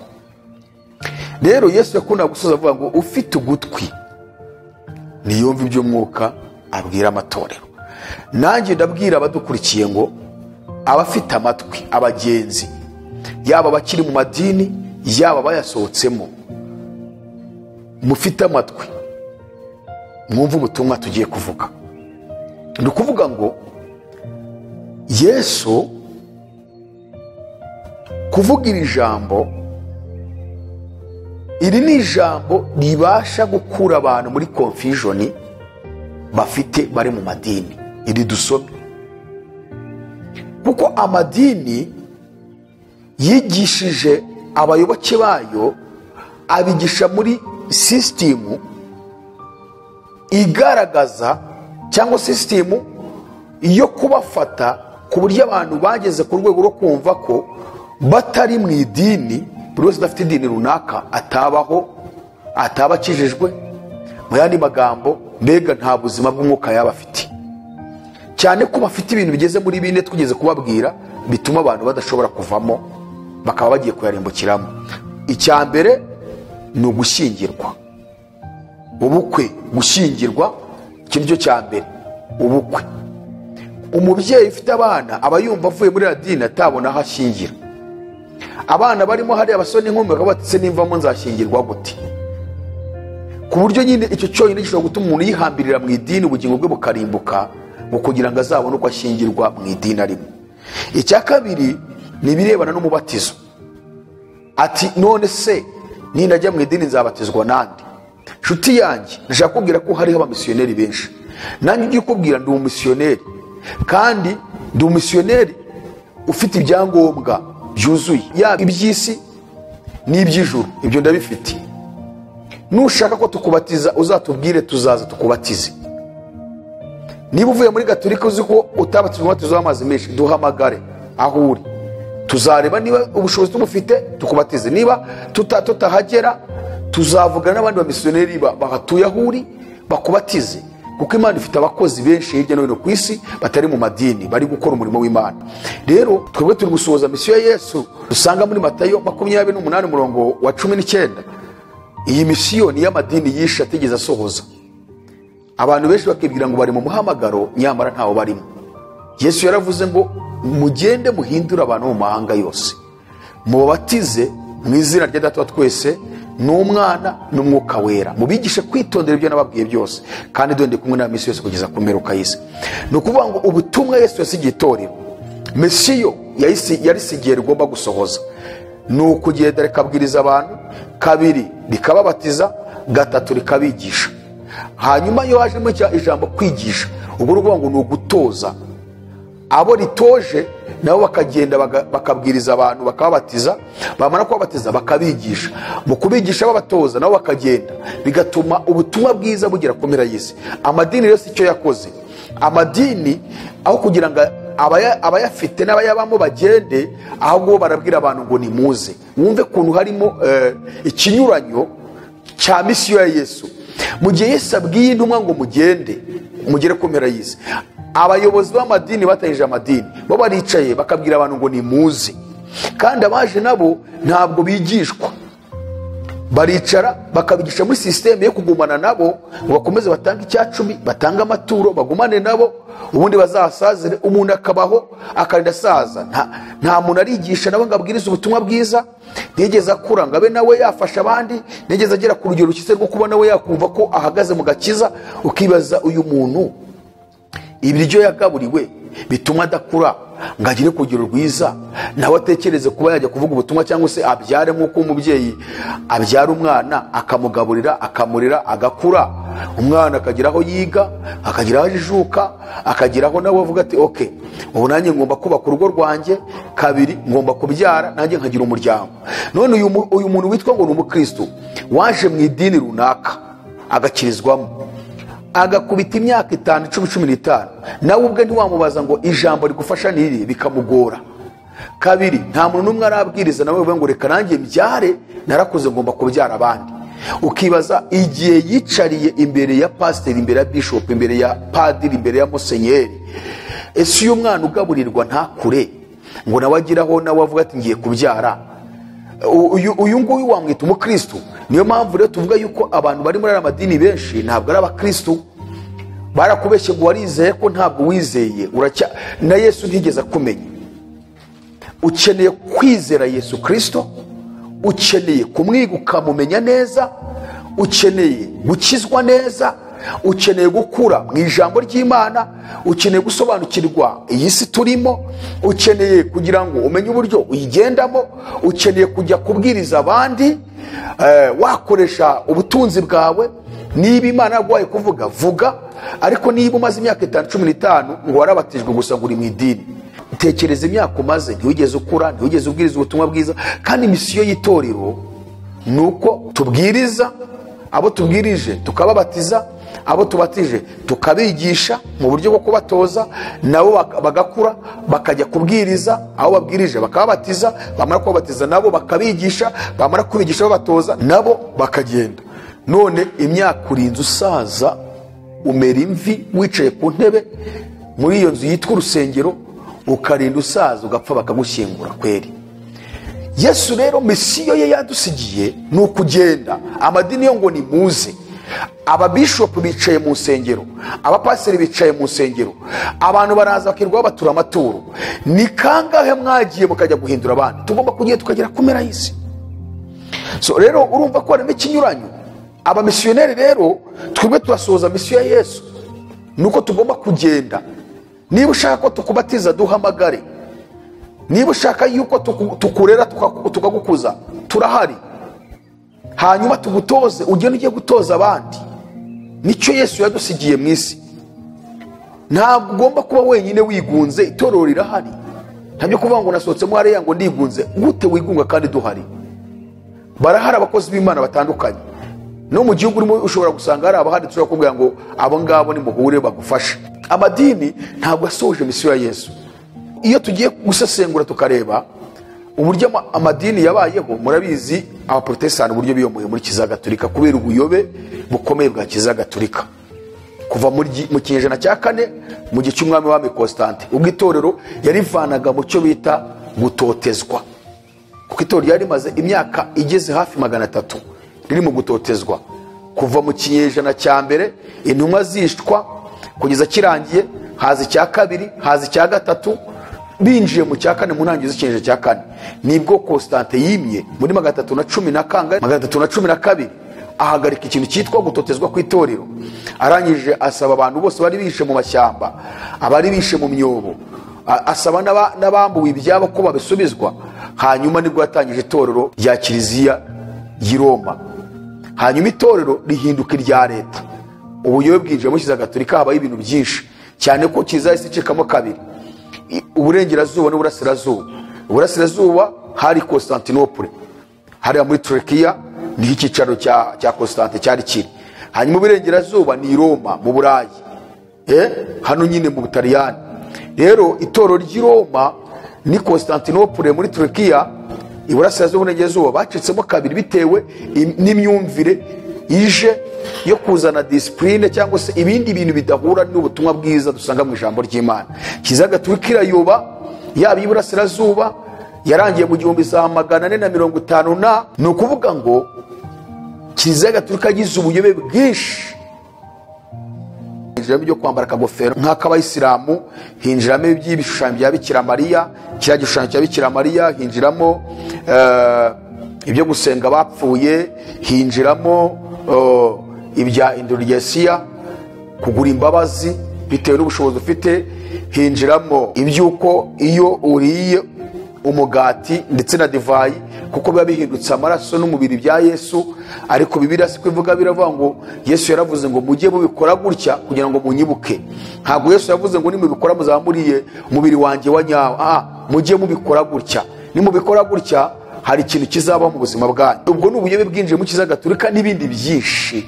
Rero Yesu yakunda gusoza avuga ngo ufite ugutwi niyumve ibyo Umwuka abwira amatorero. Nanjye ndabwira abadukurikiye ngo abafite amatwi, abagenzi, yaba bakiri mu madini yaba bayasohotsemo, mufite amatwi mwumve ubutumwa tugiye kuvuga. Ni ukuvuga ngo Yesu kuvuga iri jambo, iri ni ijambo ribasha gukura abantu muri confusion bafite bari mu madini. Iri dusome kuko amadini yigishije abayoboke bayo, abigisha muri sisitemu igaragaza cyangwa sisitemu yo kubafata ku buryo abantu bageze ku rwego rwo kumva ko batari mu idini, buri wese udafite idini runaka ataba akijijwe. Mu yandi magambo, mbega nta buzima bw'Umwuka yaba afite, cyane ko bafite ibintu bigeze muri 4 twigeze kubabwira bituma abantu badashobora kuvamo, bakaba bagiye kuyarimbukiramo. Icya mbere ni ugushyingirwa, ubukwe. Gushyingirwa ikintu cyo cya mbere, ubukwe. Umubyeyi ufite abana aba yumva avuye muri adini atabona aho ashyingira. Abana barimo hari abasore n'inkumi bakaba batse nimvamo nzashyingirwa gute? Ku buryo nyine icyo cyonyine gishobora gutuma umuntu yihambirira mu idini, ubugingo bwe bukarimbuka mu kugira ngo azabone uko ashyingirwa mu idini arimo. Icya kabiri ni ibirebana n'umubatizo. Ati none se ninajya mu idini nzabatizwa nande? Nshuti yanjye, ndashaka kubwira ko hariho abamisiyoneri benshi. Nanjye ugiye kubwira ndi umumisiyoneri, kandi ndi umumisiyoneri ufite ibyangombwa byuzuye, yaba iby'isi n'iby'ijuru, ibyo ndabifite. Nushaka ko tukubatiza uzatubwire tuzaza tukubatize. Niba uvuye muri Gatolika uzi ko utabatizwa umubatizo w'amazi menshi, duhamagare aho uri, tuzareba niba ubushobozi tumufite tukubatize. Niba tutahagera tuzavugana n'abandi bamisiyoneri bahatuye aho uri bakubatize, kuko Imana ifite abakozi benshi hirya no hino ku isi batari mu madini bari gukora umurimo w'Imana. Rero twebwe turi gusohoza misiyo ya Yesu dusanga muri Matayo 28 umurongo wa 19. Iyi misiyo ni y'amadini yishe atigeze asohoza. Abantu benshi bakibwira ngo bari mu muhamagaro, nyamara ntawo barimo. Yesu yaravuze ngo mugende muhindura abantu mu mahanga yose, mubatize mu izina rya Data wa twese n'Umwana n'Umwuka Wera. Mubigishe kwitondera ibyo nababwiye byose, kandi dore ndi kumwe na misi yose kugeza ku mperuka y'isi. Ni ukuvuga ngo ubutumwa Yesu yasigiye itorero, misiyo yarisigiye rigomba gusohoza, ni ukugenda rikabwiriza abantu, kabiri rikababatiza, gatatu rikabigisha. Hanyuma iyo hajemo ijambo kwigisha, ubwo ni ukuvuga ngo ni ugutoza. Abo ritoje nabo bakagenda bakabwiriza abantu, bakababatiza, bamara kubabatiza bakabigisha. Mu kubigisha babatoza nabo bakagenda, bigatuma ubutumwa bwiza bugera ku mpera y'isi. Amadini rero si icyo yakoze. Amadini aho kugira ngo abayafite n'abayabamo bagende, ahubwo barabwira abantu ngo nimuze. Wumve kuntu harimo ikinyuranyo cya misiyo ya Yesu. Mu gihe Yesu abwiye intumwa ngo mugere ku mpera y'isi, abayobozi b'amadini batangije amadini bo baricaye bakabwira abantu ngo nimuze, kandi abaje nabo ntabwo bigishwa. Baricara bakabigisha muri sisiteme yo kugumana nabo, ngo bakomeze batange icya-10, batange amaturo, bagumane nabo, ubundi bazasazire. Umuntu akabaho akarinda asaza, nta muntu arigisha nabo ngo abwirize ubutumwa bwiza, ntiyigeze akura ngo abe nawe yafasha abandi, ntiyigeze agera ku rugero rukize rwo kuba nawe yakumva ko ahagaze mu gakiza. Ukibaza, uyu muntu ibiryo yagaburiwe bituma adakura ngo agire ku rugero rwiza, nawe atekereze kuba yajya kuvuga ubutumwa, cyangwa se abyare nk'uko umubyeyi abyara umwana akamugaburira, akamurera, agakura. Umwana akagira aho yiga, akagira aho ajijuka, akagira aho nawe avuga ati okay, ubu nanjye ngomba kubaka urugo rwanjye, kabiri ngomba kubyara, nanjye nkagira umuryango. None uyu muntu witwa ngo ni umukristo waje mu idini runaka agakirizwamo, agakubita imyaka 5, 10, 15, nawe ubwe ntiwamubaza ngo ijambo rigufasha niri, bikamugora. Kabiri, nta muntu n'umwe arabwiriza nawe uvuga ngo reka nanjye mbyare, narakuze ngomba kubyara abandi. Ukibaza igihe yicariye imbere ya pasiteri, imbere ya bishop, imbere ya padiri, imbere ya musenyeri, ese uyu mwana ugaburirwa ntakure ngo nawe agiraho nawe avuga ati ngiye kubyara, uyu nguyu wamwita umukristo? Niyo mpamvu rero tuvuga yuko abantu bari muri amadini benshi ntabwo ari abakristo. Barakubeshye ngo warizeye ko ntabwo wizeye, na Yesu ntigeze akumenya. Ukeneye kwizera Yesu Kristo, ukeneye kumwiga ukamumenya neza, ukeneye gukizwa neza, ukeneye gukura mu ijambo ry'Imana, ukeneye gusobanukirwa iyi si turimo, ukeneye kugira ngo umenye uburyo uyigendamo, ukeneye kujya kubwiriza abandi, wakoresha ubutunzi bwawe. Niba Imana yaguhaye kuvuga, vuga, ariko niba umaze imyaka 5, 15 ngo warabatijwe gusa ngo uri mu idini, tekereza imyaka umaze, ntiwigeze ukura, ntiwigeze ubwiriza ubutumwa bwiza. Kandi misiyo y'itorero ni uko tubwiriza, abo tubwirije tukababatiza, abo tubatije tukabigisha mu buryo bwo kubatoza, nabo bagakura bakajya kubwiriza, abo babwirije bakababatiza, bamara kubabatiza nabo bakabigisha, bamara kubigisha babatoza nabo bakagenda. None imyaka urinze usaza, umera imvi wicaye ku ntebe muri iyo nzu yitwa urusengero, ukarinda usaza ugapfa bakagushyingura kweri. Yesu rero misiyo ye yadusigiye ni ukugenda. Amadini yo ngo ni muze, ababishopu bicaye mu nsengero, abapasiteri bicaye mu nsengero, abantu baraza bakirwaho batura amaturo. Ni kangahe mwagiye mukajya guhindura abandi? Tugomba kugenda tukagera ku mpera y'isi. So rero urumva ko harimo ikinyuranyo. Abamisiyoneri rero twebwe turasohoza misiyo ya Yesu, nuko tugomba kugenda. Niba ushaka ko tukubatiza duhamagare, niba ushaka yuko tukurera tukagukuza, turahari. Hanyuma tugutoze, ugende ugiye gutoza abandi. Nicyo Yesu yadusigiye mu isi. Ntabwo ugomba kuba wenyine wigunze, itorero rirahari. Ntabyo kuvuga ngo nasohotsemo hariya ngo ndigunze. Gute wigunga kandi duhari? Barahari abakozi b'Imana batandukanye. No mu gihugu urimo ushobora gusanga hari abahari tushobora kuvuga ngo abo ngabo ni muhure bagufasha. Amadini ntabwo asoje misiyo ya Yesu. Iyo tugiye gusesengura tukareba uburyo amadini yabayeho, murabizi abaprotestani uburyo biyomoye muri Kiliziya Gatolika kubera ubuyobe bukomeye bwa Kiliziya Gatolika. Kuva mu kinyejana cya 4 mu gihe cy'umwami wa Constante, ubwo itorero yarivanaga mu cyo bita gutotezwa. Kuko itorero yari maze imyaka igeze hafi 300 riri mu gutotezwa. Kuva mu kinyejana cya mbere intumwa zishwa kugeza kirangiye, haza icya 2, haza icya 3, binjiye mu cya kane mu ntangiriro z'ikinyejana cya kane nibwo Constante yimye muri 312 ahagarika ikintu cyitwa gutotezwa kw'itorero. Arangije asaba abantu bose bari bishe mu mashyamba, abari bishe mu myobo, asaba n'abambuwe ibyabo ko babisubizwa. Hanyuma nibwo yatangije itorero rya Kiliziya y'i Roma. Hanyuma itorero rihinduka irya leta. Ubuyobe bwinjiye mu Kiliziya Gatolika, habaye ibintu byinshi cyane ko Kiliziya isicikamo kabiri, uburengerazuba n'uburasirazuba. Uburasirazuba hari Constantinople, hariya muri Turukiya niho icyicaro cya Constante cyari kiri. Hanyuma uburengerazuba ni Roma mu Burayi, hano nyine mu Butaliyani. Rero itorero ry'i Roma ni Constantinople muri Turukiya, iburasirazuba n'uburengerazuba bacitsemo kabiri bitewe n'imyumvire ije yo kuzana discipline cyangwa se ibindi bintu bidahura n'ubutumwa bwiza dusanga mu ijambo ry'Imana. Kiliziya Gatolika irayoba, yaba iburasirazuba yarangiye mu 1450 ni ukuvuga ngo Kiliziya Gatolika yagize ubuyobe bwinshi. Hinjiramo ibyo kwambara akagofero nk'ak'abayisilamu, hinjiramo iby'ibishushanyo bya Bikira Mariya, kiriya gishushanyo cya Bikira Mariya, hinjiramo ibyo gusenga abapfuye, hinjiramo ibya indulgensiya, kugura imbabazi bitewe n'ubushobozi ufite, hinjiramo iby'uko iyo uriye umugati ndetse na divayi kuko biba bihindutse amaraso n'umubiri bya Yesu. Ariko Bibiliya siko ivuga, biravuga ngo Yesu yaravuze ngo mujye mubikora gutya kugira ngo munyibuke. Ntabwo Yesu yavuze ngo nimubikora muzamuriye umubiri wanjye wa nyawo. Mujye mubikora gutya, nimubikora gutya hari ikintu kizaba mu buzima bwanyu. Ubwo n'ubuyobe bwinjiye mu Kiliziya Gatolika n'ibindi byinshi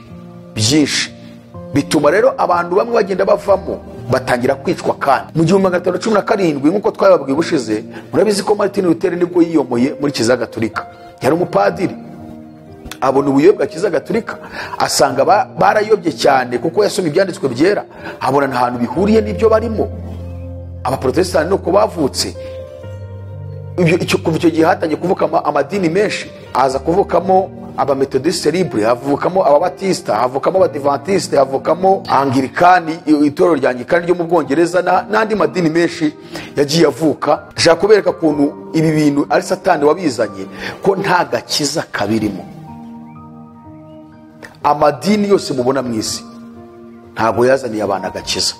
bituma rero abantu bamwe bagenda bavamo batangira kwicwa. Kandi mu 1517 nk'uko twababwiye ubushize, murabizi ko Martin Luther nibwo yiyomoye muri Kiliziya Gatolika. Yari umupadiri, abona ubuyobe bwa Kiliziya Gatolika, asanga barayobye cyane kuko yasomye ibyanditswe byera, abona nta hantu bihuriye n'ibyo barimo. Abaprotestani nuko bavutse. Kuva icyo gihe hatangiye kuvukamo amadini menshi, aza kuvukamo abametodiste libre, havukamo ababatista, havukamo abadivantiste, havukamo Anglikani, itorero rya Anglikani ryo mu Bwongereza n'andi madini menshi yagiye avuka. Ndashaka kubereka kuntu ibi bintu ari Satani wabizanye, ko nta gakiza kabirimo. Amadini yose mubona mu isi ntabwo yazaniye abantu agakiza.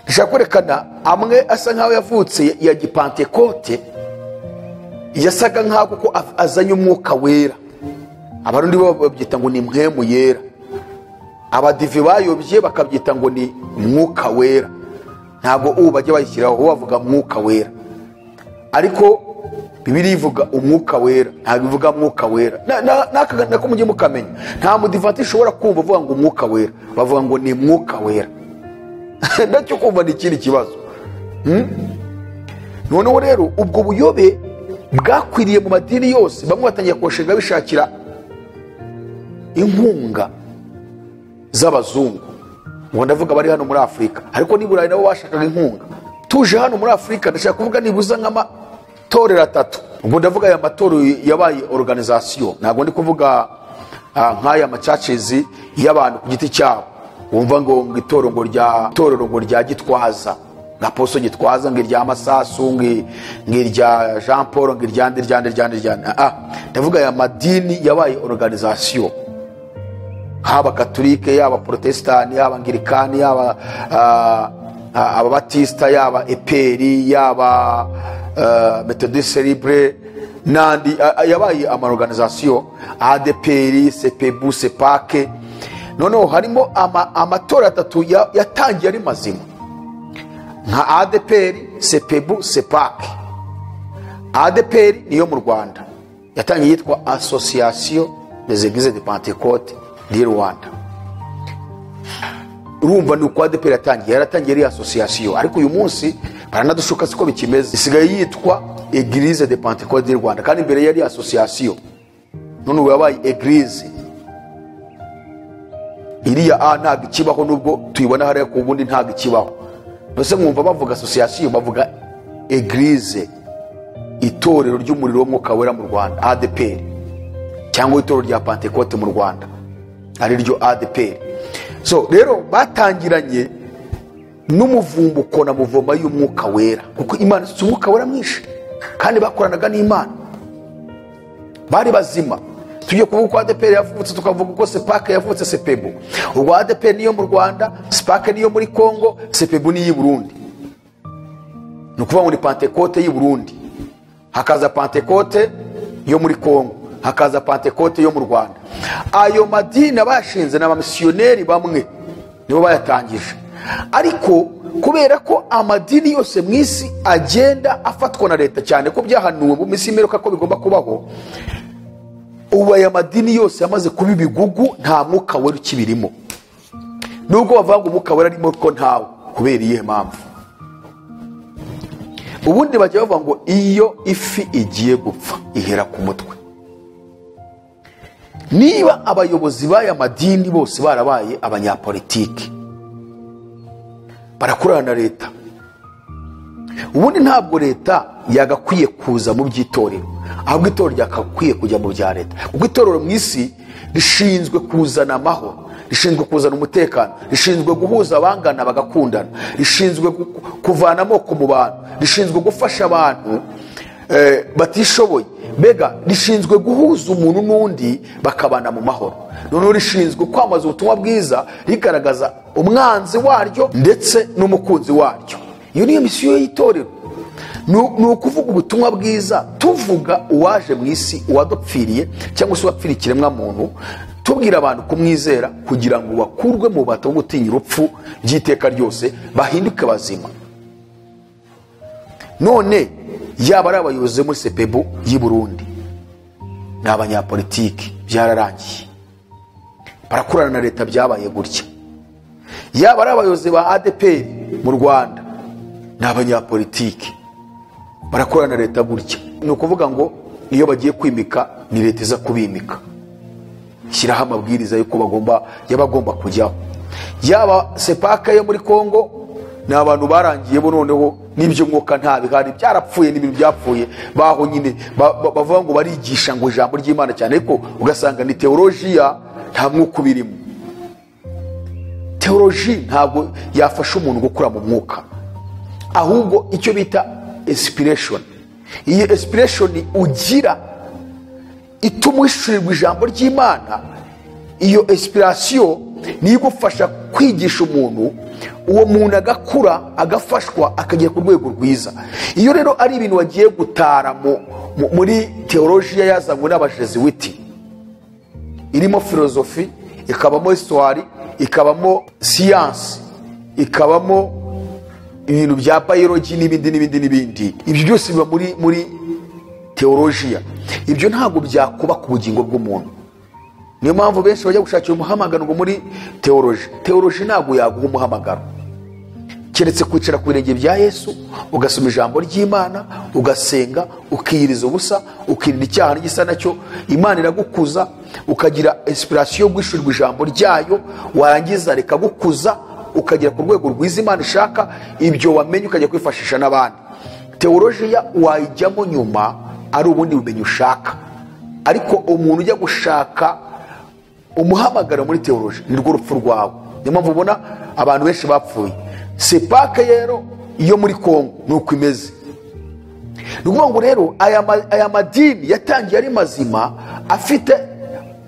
Ndashaka kwerekana amwe asa nkaho yavutse ya Gipantekote, yasaga nkaho kuko azanye umwuka wera. Abarundi bo babyita ngo ni mpwemu yera, abadive bayobye bakabyita ngo ni umwuka wera. Ntabwo bajya bayishyiraho bavuga umwuka wera, ariko Bibiliya ivuga umwuka wera, ntabwo ivuga mwuka wera. Nako mujye mukamenya, nta mudivantiste ushobora kumva uvuga ngo umwuka wera, bavuga ngo ni mwuka wera. Ndacyo kumva ni ikindi kibazo. Noneho rero ubwo buyobe bwakwiriye mu madini yose. Bamwe batangiye koshenga bishakira inkunga z'abazungu, ngo ndavuga bari hano muri Afurika, ariko ni Burayi nabo bashakaga inkunga. Tuje hano muri Afurika, ndashaka kuvuga nibuza nk'amatorero 3. Ubwo ndavuga aya matorero yabaye organisation, ntabwo ndi kuvuga nk'aya churches y'abantu ku giti cyabo. Wumva ngo itorero ngo rya Gitwaza, nka Poso Gitwaza, ngo irya Masasu, ngo irya Jean Paul, ngo iryande. Ndavuga aya madini yabaye organisation, haba Katolike, yaba Protestani, yaba Anglikani, yaba ababatista, yaba Eperi, yaba Methodiste libre n'andi. Yabaye ama organisation, Adepr, Sepebu, Sepake. Noneho harimo amatora 3 yatangiye ari mazima, nka Adepr, Sepebu, Sepake. Adepr niyo mu Rwanda yatangiye yitwa Association des Églises de Pentecôte du Rwanda. Urumva ni uko Adepr yaratangiye ari association, ariko uyu munsi baranadushuka siko bikimeze, isigaye yitwa Église de Pentecôte du Rwanda, kandi imbere yari association. None yabaye Église. Iriya ntabwo ikibaho, nubwo tuyibona hariya ku bundi ntabwo ikibaho. Nose mwumva bavuga association, bavuga Église, itorero ry'umuriro w'Umwuka Wera mu Rwanda, Adepr, cyangwa itorero rya Pentecote mu Rwanda ari ryo Adepr. So rero batangiranye n'umuvumbuko na muvoma y'umwuka wera, kuko Imana ifite umwuka wera mwinshi kandi bakoranaga n'Imana, bari bazima. Tugiye kuvuga ko Adepr yavutse, tukavuga ko Sepake yavutse, Sepebu. Ubwo Adepr niyo mu Rwanda, Sepake niyo muri Kongo, Sepebu niyo i Burundi. Ni ukuvuga ngo ni Pentekote y'i Burundi, hakaza Pentekote yo muri Kongo, hakaza Pentekote yo mu Rwanda. Ayo madini abashinze n'abamisiyoneri bamwe nibo bayatangije, ariko kubera ko amadini yose mu isi agenda afatwa na leta, cyane ko byahanuwe mu minsi y'imperuka ko bigomba kubaho, ubu aya madini yose yamaze kuba ibigugu, nta mwuka wera ukibirimo. Nubwo bavuga ngo umwuka wera arimo, ko ntawe. Kubera iyihe mpamvu? Ubundi bajya bavuga ngo iyo ifi igiye gupfa ihera ku mutwe. Niba abayobozi b'aya madini bose barabaye abanyapolitiki, barakorana na leta, ubundi ntabwo leta yagakwiye kuza mu by'itorero, ahubwo itorero ryakakwiye kujya mu bya leta, kuko itorero mu isi rishinzwe kuzana amahoro, rishinzwe kuzana umutekano, rishinzwe guhuza abangana bagakundana, rishinzwe kuvana amoko mu bantu, rishinzwe gufasha abantu batishoboye, mbega rishinzwe guhuza umuntu n'undi bakabana mu mahoro. Noneho rishinzwe kwamaza ubutumwa bwiza, rigaragaza umwanzi waryo ndetse n'umukunzi waryo. Iyo niyo misiyo y'itorero, ni ukuvuga ubutumwa bwiza, tuvuga uwaje mu isi, uwadupfiriye cyangwa se uwapfiriye ikiremwa muntu, tubwira abantu kumwizera kugira ngo bakurwe mu bubata bwo gutinya urupfu by'iteka ryose, bahinduke bazima. None yaba ari abayobozi muri Sepebu y'i Burundi, ni abanyapolitiki, byararangiye, barakorana na leta, byabaye gutya. Yaba ari abayobozi ba Adepr mu Rwanda, ni abanyapolitiki, barakorana na leta gutya. Ni ukuvuga ngo iyo bagiye kwimika, ni leta iza kubimika, shyiraho amabwiriza yuko bagomba kujyaho. Yaba Sepake yo muri Kongo, ni abantu barangiye bo, noneho n'iby'umwuka nta bihari, byarapfuye, n'ibintu byapfuye, baho nyine bavuga ngo barigisha ngo ijambo ry'Imana cyane, ariko ugasanga ni teolojiya, nta mwuka ubirimo. Teoloji ntabwo yafasha umuntu gukura mu mwuka, ahubwo icyo bita inspiration. Iyi inspiration ugira ituma wishurirwa ijambo ry'Imana, iyo inspiration niyo igufasha kwigisha umuntu, uwo muntu agakura, agafashwa, akagera ku rwego rwiza. Iyo rero ari ibintu wagiye gutara muri teolojiya yazanywe n'abajesuiti, irimo filozofi, ikabamo histoire, ikabamo siyansi, ikabamo ibintu bya biology n'ibindi, ibyo byose biba muri teolojiya. Ibyo ntabwo byakuba ku bugingo bw'umuntu. Niyo mpamvu benshi bajya gushakira umuhamagaro ngo muri teoloji ntabwo yaguha umuhamagaro, keretse kwicara ku birenge bya Yesu, ugasoma ijambo ry'Imana, ugasenga, ukiyiriza ubusa, ukirinda icyaha n'igisa nacyo, Imana iragukuza, ukagira inspiration yo gushurirwa ijambo ryayo, warangiza rikagukuza, ukagera ku rwego rwiza Imana ishaka, ibyo wamenye ukajya kwifashisha n'abandi. Teolojiya wayijyamo nyuma ari ubundi bumenyi ushaka, ariko umuntu ujya gushaka umuhamagaro muri teoloji ni rwo rupfu rwawe. Niyo mpamvu ubona abantu benshi bapfuye. Sepake rero iyo muri Kongo ni uko imeze. Ni ukuvuga ngo rero aya madini yatangiye ari mazima, afite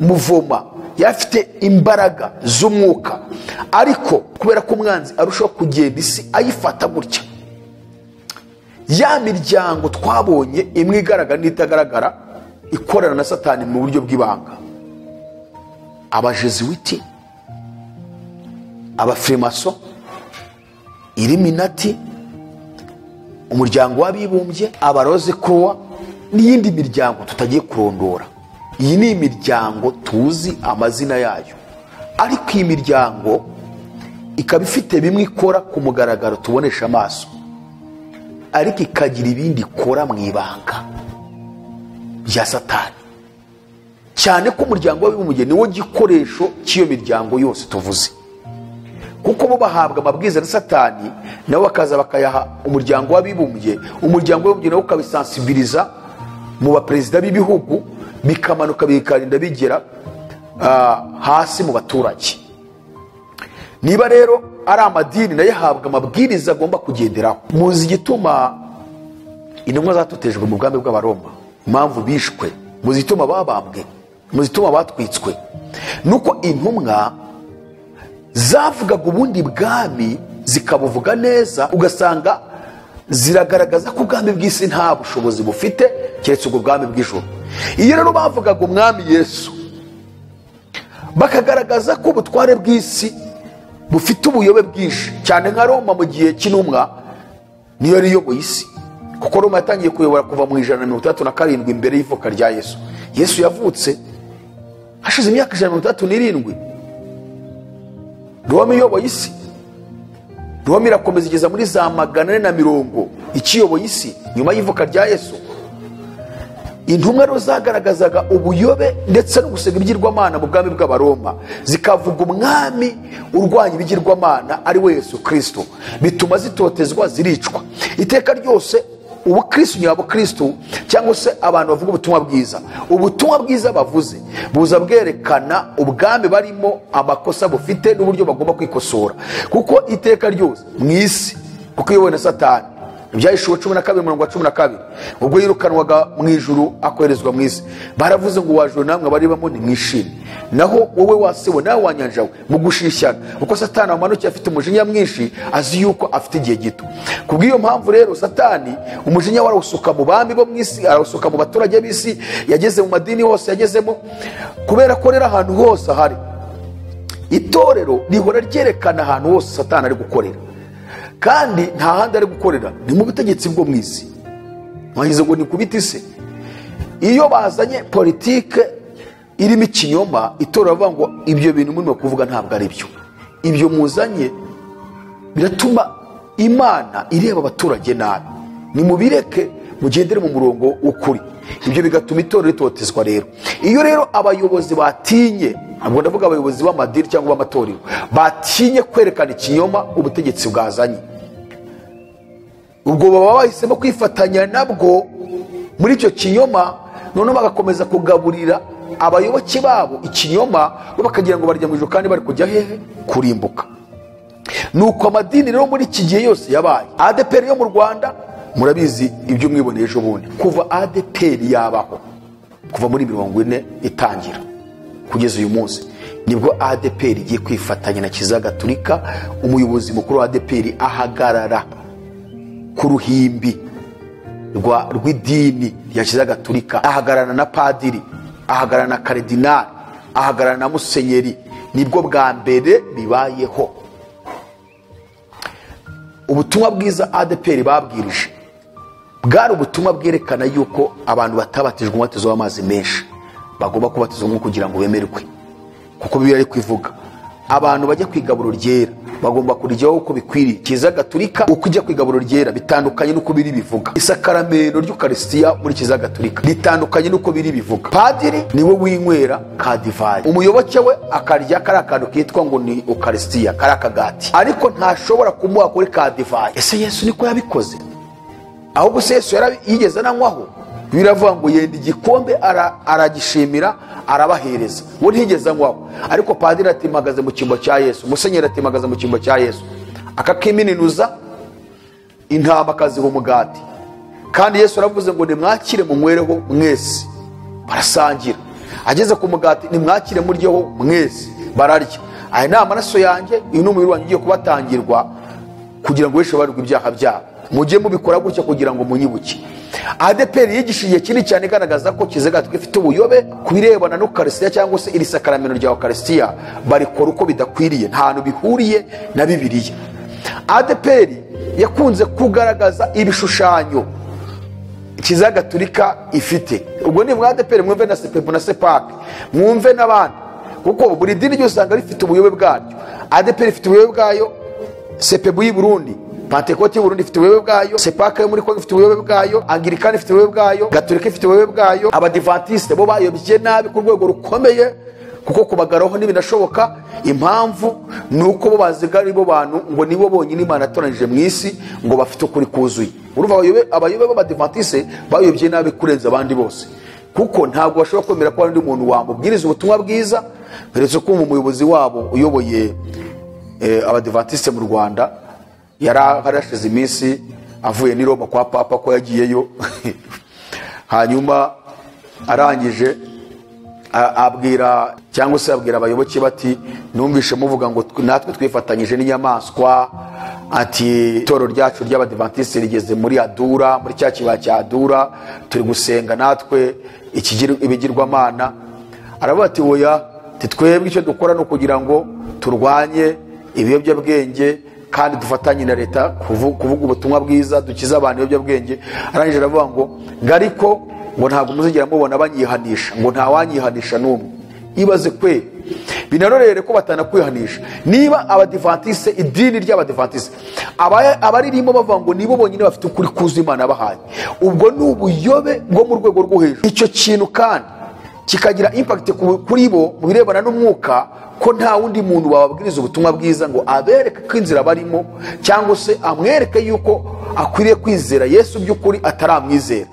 muvoma, yafite imbaraga z'umwuka, ariko kubera ko umwanzi arushaho kugenda isi ayifata gutya, ya miryango twabonye imwe igaragara n'itagaragara ikorana na Satani mu buryo bw'ibanga, abajesuiti, abafrimaso, Illuminati, umuryango w'abibumbye, abaroze Croix n'iyindi miryango tutagiye kurondora. Iyi ni imiryango tuzi amazina yayo, ariko iyi miryango ikaba ifite bimwe ikora ku mugaragaro tubonesha amaso, ariko ikagira ibindi ikora mu ibanga bya Satani. Cyane ko umuryango w'abibumbye niwo gikoresho cy'iyo miryango yose tuvuze, kuko bo bahabwa amabwiriza na Satani, nabo bakaza bakayaha umuryango w'abibumbye. Umuryango w'abibumbye nawo ukabisensibiliza mu baperezida b'ibihugu, bikamanuka bikarinda bigera hasi mu baturage. niba rero ari amadini nayo ahabwa amabwiriza agomba kugenderaho. Muzi igituma intumwa zatotejwe mu bwami bw'Abaroma, impamvu bishwe, muzi igituma babambwe, muzi igituma batwitswe, nuko intumwa zavugaga ubundi bwami zikabuvuga neza, ugasanga ziragaragaza ko ubwami bw'isi nta bushobozi bufite keretse ubwo bwami bw'ijuru. Iyo rero bavugaga umwami Yesu bakagaragaza ko ubutware bw'isi bufite ubuyobe bwinshi cyane, nka Roma mu gihe cy'intumwa niyo yari iyoboye isi, kuko Roma yatangiye kuyobora kuva mu 137 imbere y'ivuka rya Yesu. Yesu yavutse hashize imyaka 137. Roma iyoboye isi, Roma irakomeza igeza muri za 440 ikiyoboye isi nyuma y'ivuka rya Yesu. Intumwa rero zagaragazaga ubuyobe ndetse no gusega ibigirwamana mu bwami bw'Abaroma, zikavuga umwami urwanya ibigirwamana ari we Yesu Kristo, bituma zitotezwa, ziricwa. Iteka ryose ubukristo nyabo Kristo cyangwa se abantu bavuga ubutumwa bwiza bavuze buza bwerekana ubwami barimo amakosa bufite n'uburyo bagomba kwikosora, kuko iteka ryose mu isi, kuko iyobowe na Satani, Ibyahishuwe 12:12 ubwo yirukanwaga mw'Ijuru akoherezwa mu isi, baravuze ngo wajuru namwe bari bamo ni mwishime, naho wowe wasebo nawe wanyanjawe mu gushishana, kuko Satani amanukiye afite umujinya mwinshi, azi yuko afite igihe gito. Kubw'iyo mpamvu rero Satani umujinya warawusuka mu bami bo mu isi, arawusuka mu baturage b'isi, yageze mu madini hose yagezemo, kubera ko rero ahantu hose hari itorero rihora ryerekana ahantu hose Satani ari gukorera, kandi nta handi ari gukorera ni mu butegetsi bwo mu isi. Mwahize ngo ni kubita isi. Iyo bazanye politike irimo ikinyoma, itorero bavuga ngo ibyo bintu murimo kuvuga ntabwo ari byo, ibyo muzanye biratuma Imana ireba abaturage nabi, nimubireke mugendere mu murongo w'ukuri. Ibyo bigatuma itorero ritotezwa. Rero iyo rero abayobozi batinye, ntabwo ndavuga abayobozi b'amadini cyangwa b'amatorero, batinye kwerekana ikinyoma ubutegetsi bwazanye, ubwo baba bahisemo kwifatanya nabwo muri icyo kinyoma, noneho bagakomeza kugaburira abayoboke babo ikinyoma, bakagira ngo barya mu ijuru kandi bari kujya hehe? Kurimbuka. Nuko amadini rero muri iki gihe yose yabaye. Adepr yo mu Rwanda murabizi ibyo mwiboneye ejo bundi, kuva Adepr yabaho, kuva muri 40 itangira kugeza uyu munsi, nibwo Adepr igiye kwifatanya na Kiliziya Gatolika. Umuyobozi mukuru wa Adepr ahagarara ku ruhimbi rw'idini ya Kiliziya Gatolika, ahagararana na padiri, ahagararana na karidinali, ahagararana na musenyeri. Nibwo bwa mbere bibayeho. Ubutumwa bwiza Adepr babwirije bwari ubutumwa bwerekana yuko abantu batabatijwe umubatizo w'amazi menshi bagomba kubatizwa kugira ngo bemerwe, kuko Bibiliya ari kwivuga abantu bajya kwigaburo ryera bagomba kurijyaho uko bikwiriye. Kiliziya Gatolika uko ijya kwigaburo ryera bitandukanye n'uko biri bivuga. Isakaramento ry'Ukaristiya muri Kiliziya Gatolika ritandukanye n'uko biri bivuga. Padiri niwe winywera ka divayi, umuyoboke we akarya kari akantu kitwa ngo ni Ukaristiya, kari akagati, ariko ntashobora kumuha kuri ka divayi. Ese Yesu niko yabikoze? Ahubwo se Yesu yigeze ananywaho? Biravuga ngo yenda igikombe aragishimira arabahereza, we ntiyigeze anywaho. Ariko padiri ati mpagaze mu cyimbo cya Yesu, musenyeri ati mpagaze mu cyimbo cya Yesu, akakimininuza intama akaziha umugati, kandi Yesu aravuze ngo nimwakire munywereho mwese. Barasangira, ageze ku mugati nimwakire muryeho mwese, bararya. Aya ni amaraso yanjye, uyu ni umubiri wanjye ugiye kubatangirwa kugira ngo weshe barugwe ibyaha byabo, mujye mubikora gutya kugira ngo munyibuke. Adepr yigishije kinini cyane igaragaza ko Kiliziya Gatolika ifite ubuyobe ku birebana n'Ukaristiya cyangwa se iri sakaramento rya Ukaristiya, barikora uko bidakwiriye, nta hantu bihuriye na Bibiliya. Adepr yakunze kugaragaza ibishushanyo Kiliziya Gatolika ifite. Ubwo ni mwa Adepr mwumve na Sepebu na Sepake, mwumve n'abandi, kuko buri dini ryose usanga rifite ubuyobe bwaryo. Adepr ifite ubuyobe bwayo, Sepebu y'i Burundi, Pentekote y'u Burundi ifite ubuyobe bwayo, Sepake yo muri Kongo ifite ubuyobe bwayo, Anglikani ifite ubuyobe bwayo, Gatolika ifite ubuyobe bwayo. Abadivantiste bo bayobye nabi ku rwego rukomeye, kuko kubagaraho n'ibinashoboka. Impamvu nuko bo bazigari bo bantu ngo nibo bonyine Imana yatoranije mu isi ngo bafite ukuri kuzuye. Urumva abayobe b'Abadivantiste bayobye nabi kurenza abandi bose, kuko ntabwo bashobora kwemera ko undi muntu wamubwiriza ubutumwa bwiza, beretse ko umuyobozi wabo uyoboye abadivantisite mu Rwanda, yarashize iminsi avuye ni Roma kwa papa ko yagiyeyo hanyuma arangije abwira cyangwa se abwira abayoboke bati numvishe muvuga ngo natwe twifatanyije n'inyamaswa, ati itoro ryacu ry'abadivantisite rigeze muri Adura, muri cya kibaya cya Adura, turi gusenga natwe ibigirwamana. Aravuga ati oya, twebwe icyo dukora no kugira ngo turwanye ibiyobyabwenge kandi dufatanye na leta kuvuga ubutumwa bwiza dukiza abantu ibiyobyabwenge. Arangije aravuga ngo ariko ngo ntabwo muzigera mubona banyihanisha, ngo nta wanyihanisha n'umwe. Ibaze kwe binarorere ko batanakwihanisha. Niba abadivantisite, idini ry'abadivantisite abaririmo bavuga ngo nibo bonyine bafite ukuri kuzuye Imana yabahaye, ubwo ni ubuyobe bwo mu rwego rwo hejuru. Icyo kintu kandi kikagira impact kuri bo mu birebana n'umwuka, ko nta wundi muntu bababwiriza ubutumwa bwiza ngo abereke ko inzira barimo cyangwa se amwereke yuko akwiriye kwizera Yesu by'ukuri ataramwizera.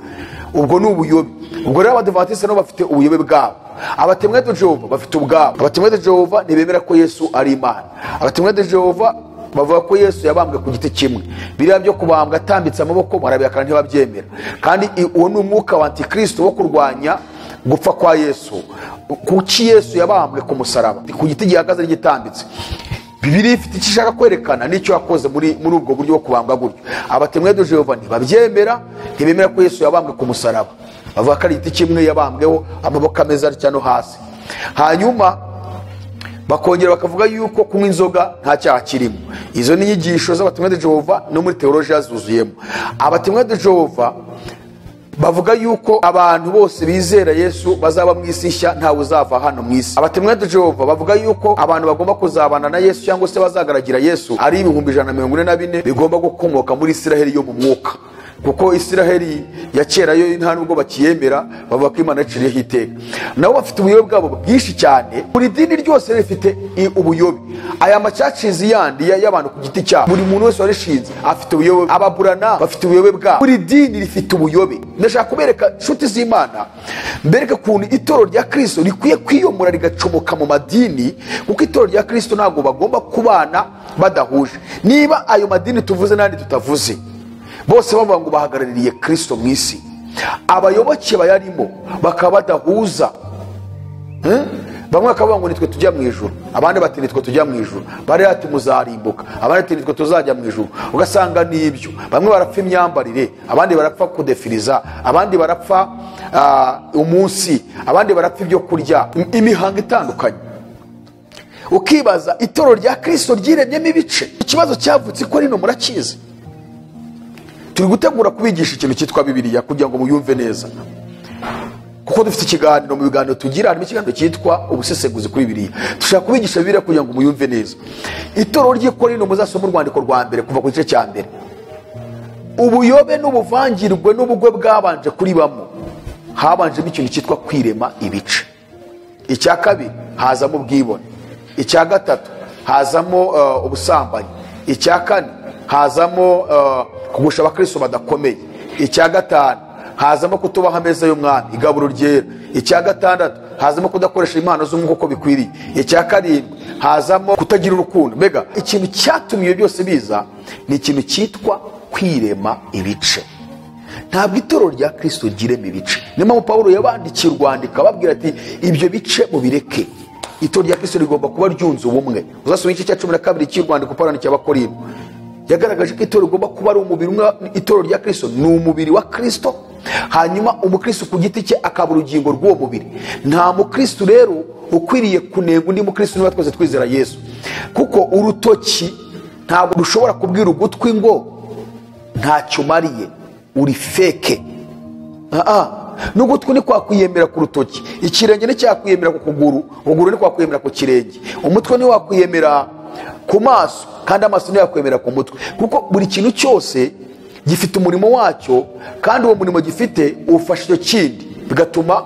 Ubwo ni ubuyobe. Ubwo rero abadivantisite nabo bafite ubuyobe bwabo. Abatemwe de Jehova bafite ubwabo. Abatemwe de Jehova ntibemera ko Yesu ari Imana. Abatemwe de Jehova bavuga ko Yesu yabambwe ku giti kimwe. Biriya byo kubambwa atambitse amaboko barabihakana ntibabyemera. Kandi uwo ni umwuka wa Antikristo wo kurwanya gupfa kwa Yesu. Kuki Yesu yabambwe ku musaraba ku giti gihagaze n'igitambitse. Bibiliya ifite icyo ishaka kwerekana n'icyo yakoze muri ubwo buryo bwo kubambwa gutyo. Abatemwe de Jehova ntibabyemera, ntibemera ko Yesu yabambwe ku musaraba. Bavuga ko ari igiti kimwe yabambweho, amaboko ameze atya no hasi. Hanyuma bakongera bakavuga yuko kunywa inzoga nta cyaha kirimo. Izo ni inyigisho z'abatemwe de Jehova no muri teolojiya zuzuyemo. Abatemwe de Jehova bavuga yuko abantu bose bizera Yesu bazaba mu isi nshya, ntawe uzava hano mu isi. Abatemwe de Jehova bavuga yuko abantu bagomba kuzabana na Yesu cyangwa se bazagaragira Yesu ari 144 bigomba gukomoka muri Isiraheli yo mu mwuka, kuko Isiraheli ya kera yo nta nubwo bakiyemera, bavuga ko Imana yaciriyeho iteka. Nabo bafite ubuyobe bwabo bwinshi cyane. Buri dini ryose rifite ubuyobe. Aya macacizi yandi y'abantu ku giti cyabo, buri muntu wese warishinze afite ubuyobe. Ababurana bafite ubuyobe bwabo. Buri dini rifite ubuyobe. Ndashaka kubereka inshuti z'Imana, mbereka kuntu itoro rya Kristo rikwiye kwiyomora rigacomoka mu madini, kuko itoro rya Kristo ntabwo bagomba kubana badahuje. Niba ayo madini tuvuze nandi tutavuze, bose bavuga ngo bahagarariye Kristo mu isi, abayoboke bayarimo bakaba badahuza. Bamwe bakavuga ngo nitwe tujya mu ijuru, abandi bati nitwe tujya mu ijuru, bari ati muzarimbuka, abandi ati nitwe tuzajya mu ijuru. Ugasanga nibyo, bamwe barapfa imyambarire, abandi barapfa kudefiriza, abandi barapfa umunsi, abandi barapfa ibyo kurya, imihango itandukanye. Ukibaza itoro rya Kristo ryiremyemo ibice. Ikibazo cyavutse ko rino murakizi. Turi gutegura kubigisha ikintu cyitwa Bibiliya kugira ngo muyumve neza, kuko dufite ikiganiro mu biganiro tugira, harimo ikiganiro cyitwa ubusesenguzi kuri Bibiliya. Dushaka kubigisha Bibiliya kugira ngo muyumve neza. Itoro ry'Ikorinto muzasoma urwandiko rwa mbere kuva ku gice cya mbere. Ubuyobe n'ubuvangirwe n'ubugwe bwabanje kuri bamwe, habanjemo ikintu cyitwa kwirema ibice. Icya kabiri hazamo ubwibone. Icya gatatu hazamo ubusambanyi. Icya kane hazamo kugusha abakristo badakomeye. Icya gatanu hazamo kutubaha ameza y'umwami, igaburo ryera. Icya gatandatu hazamo kudakoresha impano z'umwuka uko bikwiriye. Icya karindwi hazamo kutagira urukundo. Mbega ikintu cyatumye byose biza ni ikintu cyitwa kwirema ibice. Ntabwo itoro rya Kristo ryirema ibice. Niyo mpamvu Pawulo yabandikiye urwandiko ababwira ati ibyo bice mubireke. Itoro rya Kristo rigomba kuba ryunze ubumwe. Uzasoma igice cya 12 cy'urwandiko Pawulo cy'Abakorinto, yagaragaje ko itoro rigomba kuba ari umubiri umwe. Itoro rya Kristo ni umubiri wa Kristo, hanyuma umukristo ku giti cye akaba urugingo rw'uwo mubiri. Nta mukristo rero ukwiriye kunenga undi mukristo niba twese twizera Yesu, kuko urutoki ntabwo rushobora kubwira ugutwi ngo ntacyo umariye, uri feke. N'ugutwi ni kwakwiyemera ku rutoki, ikirenge ni cyakwiyemera ku kuguru, ukuguru ni kwakwiyemera ku kirenge, umutwe ni wakwiyemera ku maso, kandi amaso ni yakwemera ku mutwe, kuko buri kintu cyose gifite umurimo wacyo, kandi uwo murimo gifite ufasha icyo kindi, bigatuma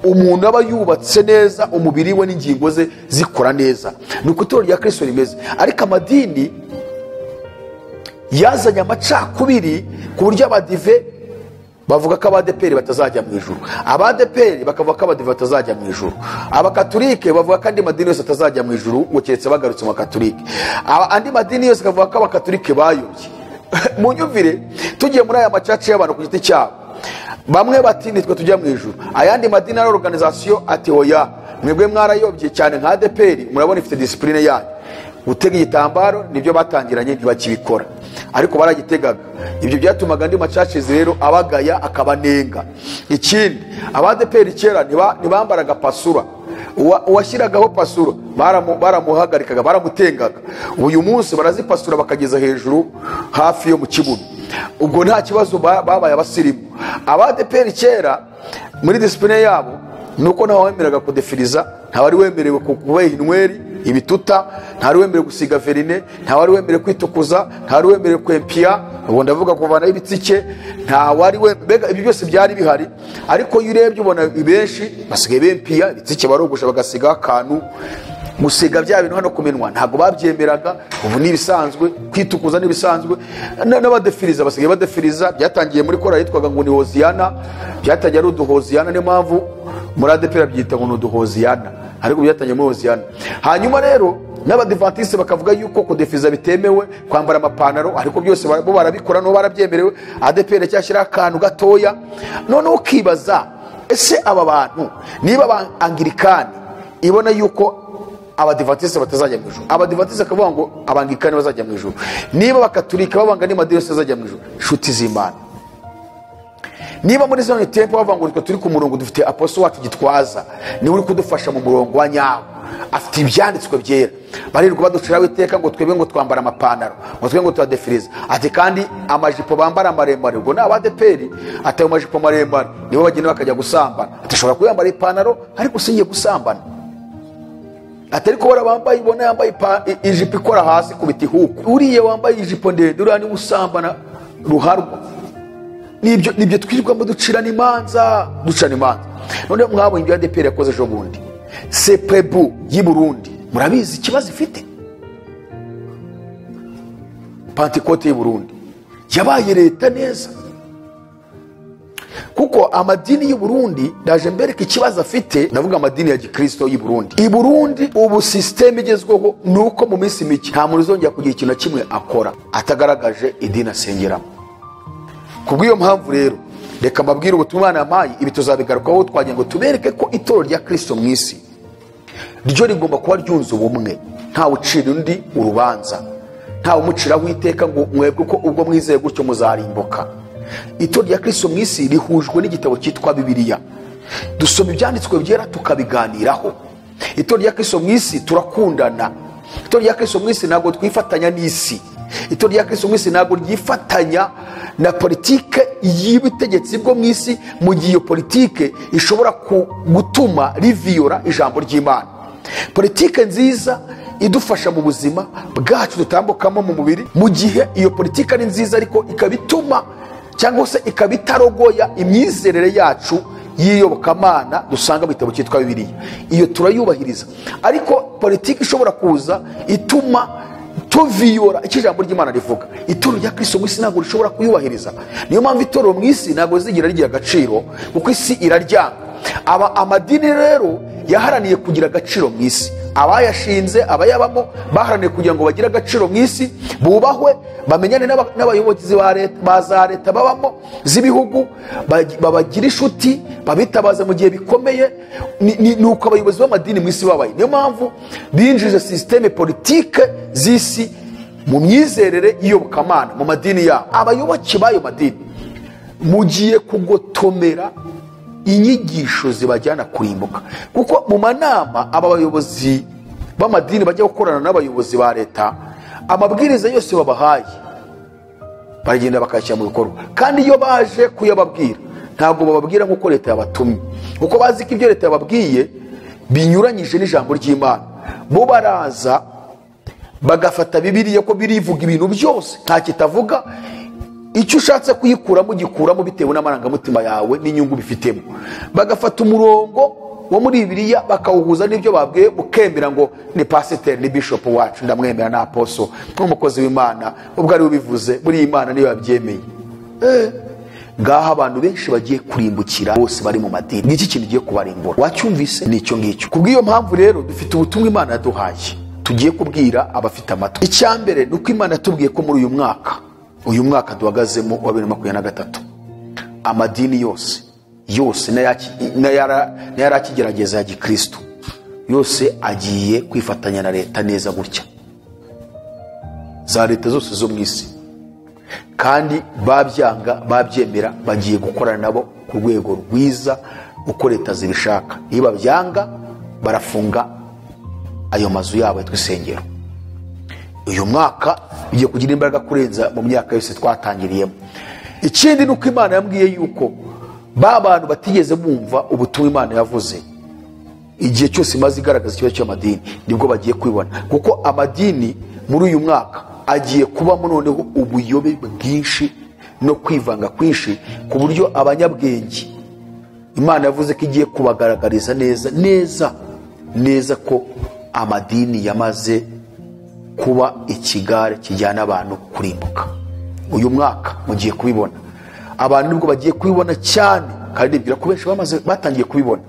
umuntu aba yubatse neza, umubiri we n'ingingo ze zikora neza. Nuko itoro rya Kristo rimeze. Ariko amadini yazanye amacakubiri ku buryo abadive bavuga ko abadeperi batazajya mu ijuru, abadeperi bakavuga ko abadive batazajya mu ijuru, abakatolike bavuga ko andi madini yose atazajya mu ijuru keretse bagarutse mu bakatolike, andi madini yose akavuga ko abakatolike bayobye. Mu nyumvire tugiye muri aya macaci y'abantu ku giti cyabo, bamwe bati nitwe tujya mu ijuru, ayandi madini na organization ati oya mwebwe mwarayobye cyane nka Adepr murabona ifite discipline yanyu, gutega igitambaro nibyo batangiranye ntibakibikora ariko baragitegaga. Ibyo byatumaga andi macaci rero abagaya akabanenga. Ikindi abadeperi kera ntibambaraga pasura, uwashyiragaho pasura baramuhagarikaga baramutengaga. Uyu munsi barazipasura bakageza hejuru hafi yo mu kibuno, ubwo nta kibazo babaye abasirimu. Abadeperi kera muri discipline yabo nuko ntawe wemeraga kudefiriza, ntawari wemerewe kubaha inweri ibituta, ntawari wemerewe gusiga verine, ntawari wemerewe kwitukuza, ntawari wemerewe kwempia, ubu ndavuga kuvana ibitsike, ntawari wemerewe. Ibi byose byari bihari, ariko iyo urebye ubona benshi basigaye bempia ibitsike, barogosha bagasiga akantu. Gusiga bya bintu hano kumenwa ntago babyemeraga, ubu nibisanzwe. Kwitukuza nibisanzwe, n'abadefiriza basigaye badefiriza. Byatangiye muri kora yitwaga ngo ni Hoziyana, byatangiye ari uduhoziyana, niyo mpamvu muri Adepr byita ngo ni uduhoziyana, ariko byatangiye muri Hoziyana. Hanyuma rero n'abadivantiste bakavuga yuko kudefiriza bitemewe, kwambara amapantaro, ariko byose bo barabikora no barabyemerewe. Adepr cyashyira akantu gatoya. None ukibaza ese aba bantu niba abangirikani ibona yuko abadivantiste batazajya mu ijuru, abadivantiste akavuga ngo abangirikani bazajya mu ijuru, niba bakatolika babanga ni madini yose azajya mu ijuru, nshuti z'Imana, niba muri zone tempo bavuga ngo turi ku murongo dufite apostle wacu Gitwaza niwe uri kudufasha mu murongo wa nyawo, afite ibyanditswe byera, barirwa baduciraho iteka ngo twebwe ngo twambara amapantaro, ngo twebwe ngo turadefiriza. Ati kandi amajipo bambara maremare, ubwo ni abadeperi, atayo majipo maremare nibo bagenda bakajya gusambana. Atashobora kuyambara ipantaro ariko usingiye gusambana. Atari ko barabambaye ibona yambaye ijipo ikora hasi ku biti huko, uriye wambaye ijipo ndende uriya ni usambana ruharwa. Nibyo twirirwamo ducana imanza. None mwabonye ibyo Adepr yakoze ejo bundi, sepebu y'i Burundi murabizi ikibazo ifite. Pentecote y'i Burundi yabaye leta neza, kuko amadini y'u Burundi ndaje mbereka ikibazo afite. Ndavuga amadini ya gikristo y'u Burundi. I Burundi ubu systeme igezweho nuko mu minsi mike nta muntu uzongera kugira ikintu kimwe akora atagaragaje idini asengeramo. Kubw'iyo mpamvu rero reka mbabwire ubutumwa namaye, ibi tuzabigarukaho twagira ngo tubereke ko itorero rya Kristo mu isi ryo rigomba kuba ryunze ubumwe, ntawe ucira undi urubanza, ntawe umuciraho iteka ngo mwebwe ko ubwo mwizeye gutyo muzarimbuka. Itorero rya Kristo mu isi rihujwe n'igitabo cyitwa Bibiliya, dusoma ibyanditswe byera tukabiganiraho. Itorero rya Kristo mu isi turakundana. Itorero rya Kristo mu isi ntabwo twifatanya n'isi. Itorero rya Kristo mu isi ntabwo ryifatanya na politike y'ubutegetsi bwo mu isi, mu gihe iyo politike ishobora gutuma riviyora ijambo ry'Imana. Politike nziza idufasha mu buzima bwacu dutambukamo mu mubiri, mu gihe iyo politike ari nziza ariko ikabituma cyangwa se ikabitarogoya imyizerere yacu y'iyobokamana dusanga mu gitabo cyitwa Bibiliya, iyo turayubahiriza. Ariko politike ishobora kuza ituma tuviyora icyo ijambo ry'Imana rivuga, itorero rya Kristo mu isi ntabwo rishobora kuyubahiriza. Niyo mpamvu itorero mu isi ntabwo zigira rigira agaciro, kuko isi iraryanga. Amadini rero yaharaniye kugira agaciro mu isi, abayashinze abayabamo baharaniye kugira ngo bagire agaciro mu isi, bubahwe, bamenyane n'abayobozi ba za leta babamo z'ibihugu, babagira inshuti, babitabaza mu gihe bikomeye. Nuko abayobozi b'amadini mu isi babaye. Niyo mpamvu binjije systeme politike z'isi mu myizerere y'iyobokamana mu madini yabo. Abayoboke b'ayo madini mugiye kugotomera inyigisho zibajyana kurimbuka, kuko mu manama aba bayobozi b'amadini bajya gukorana n'abayobozi ba leta, amabwiriza yose babahaye baragenda bakayashyira mu bikorwa. Kandi iyo baje kuyababwira ntabwo bababwira nk'uko leta yabatumye, kuko bazi ko ibyo leta yababwiye binyuranyije n'ijambo ry'Imana. Bo baraza bagafata Bibiliya ko birivuga ibintu byose, nta kitavuga. Icyo ushatse kuyikuramo gikuramo bitewe n'amarangamutima yawe n'inyungu bifitemo. Bagafata umurongo wo muri Bibiliya bakawuhuza n'ibyo babwiye, ukemera ngo ni pastor ni bishop wacu ndamwemera na apostle nk'umukozi w'Imana, ubwo ari ubivuze muri Imana niyo yabyemeye. ngaho abantu benshi bagiye kurimbukira bose bari mu madini. Ngiki kintu giye kubarimbura. Wacyumvise nicyo ngicyo. Kubw'iyo mpamvu rero dufite ubutumwa Imana yaduhaye tugiye kubwira abafite amatwi. Icyambere nuko Imana yatubwiye ko muri uyu mwaka duhagazemo wa 2023 amadini yose n'ayarakigerageza ya Gikristo yose agiye kwifatanya na leta neza gutya, za leta zose zo mu isi, kandi babyanga babyemera bagiye gukorana nabo ku rwego rwiza uko leta zibishaka. Niba byanga barafunga ayo mazu yabo y'isengero. Uyu mwaka bigiye kugira imbaraga kurenza mu myaka yose twatangiriyemo. Ikindi nuko Imana yambwiye yuko bantu batigeze bumva ubutumwa Imana yavuze igihe cyose imaze igaragaza ikibazo cy'amadini nibwo bagiye kwibona, kuko amadini muri uyu mwaka agiye kubamo noneho ubuyobe bwinshi no kwivanga kwinshi, ku buryo abanyabwenge Imana yavuze ko igiye kubagaragariza neza ko amadini yamaze kuba ikigare kijyana abantu kurimbuka. Uyu mwaka mugiye kubibona, abantu nibwo bagiye kubibona cyane, kandi nibwira ko benshi batangiye kubibona.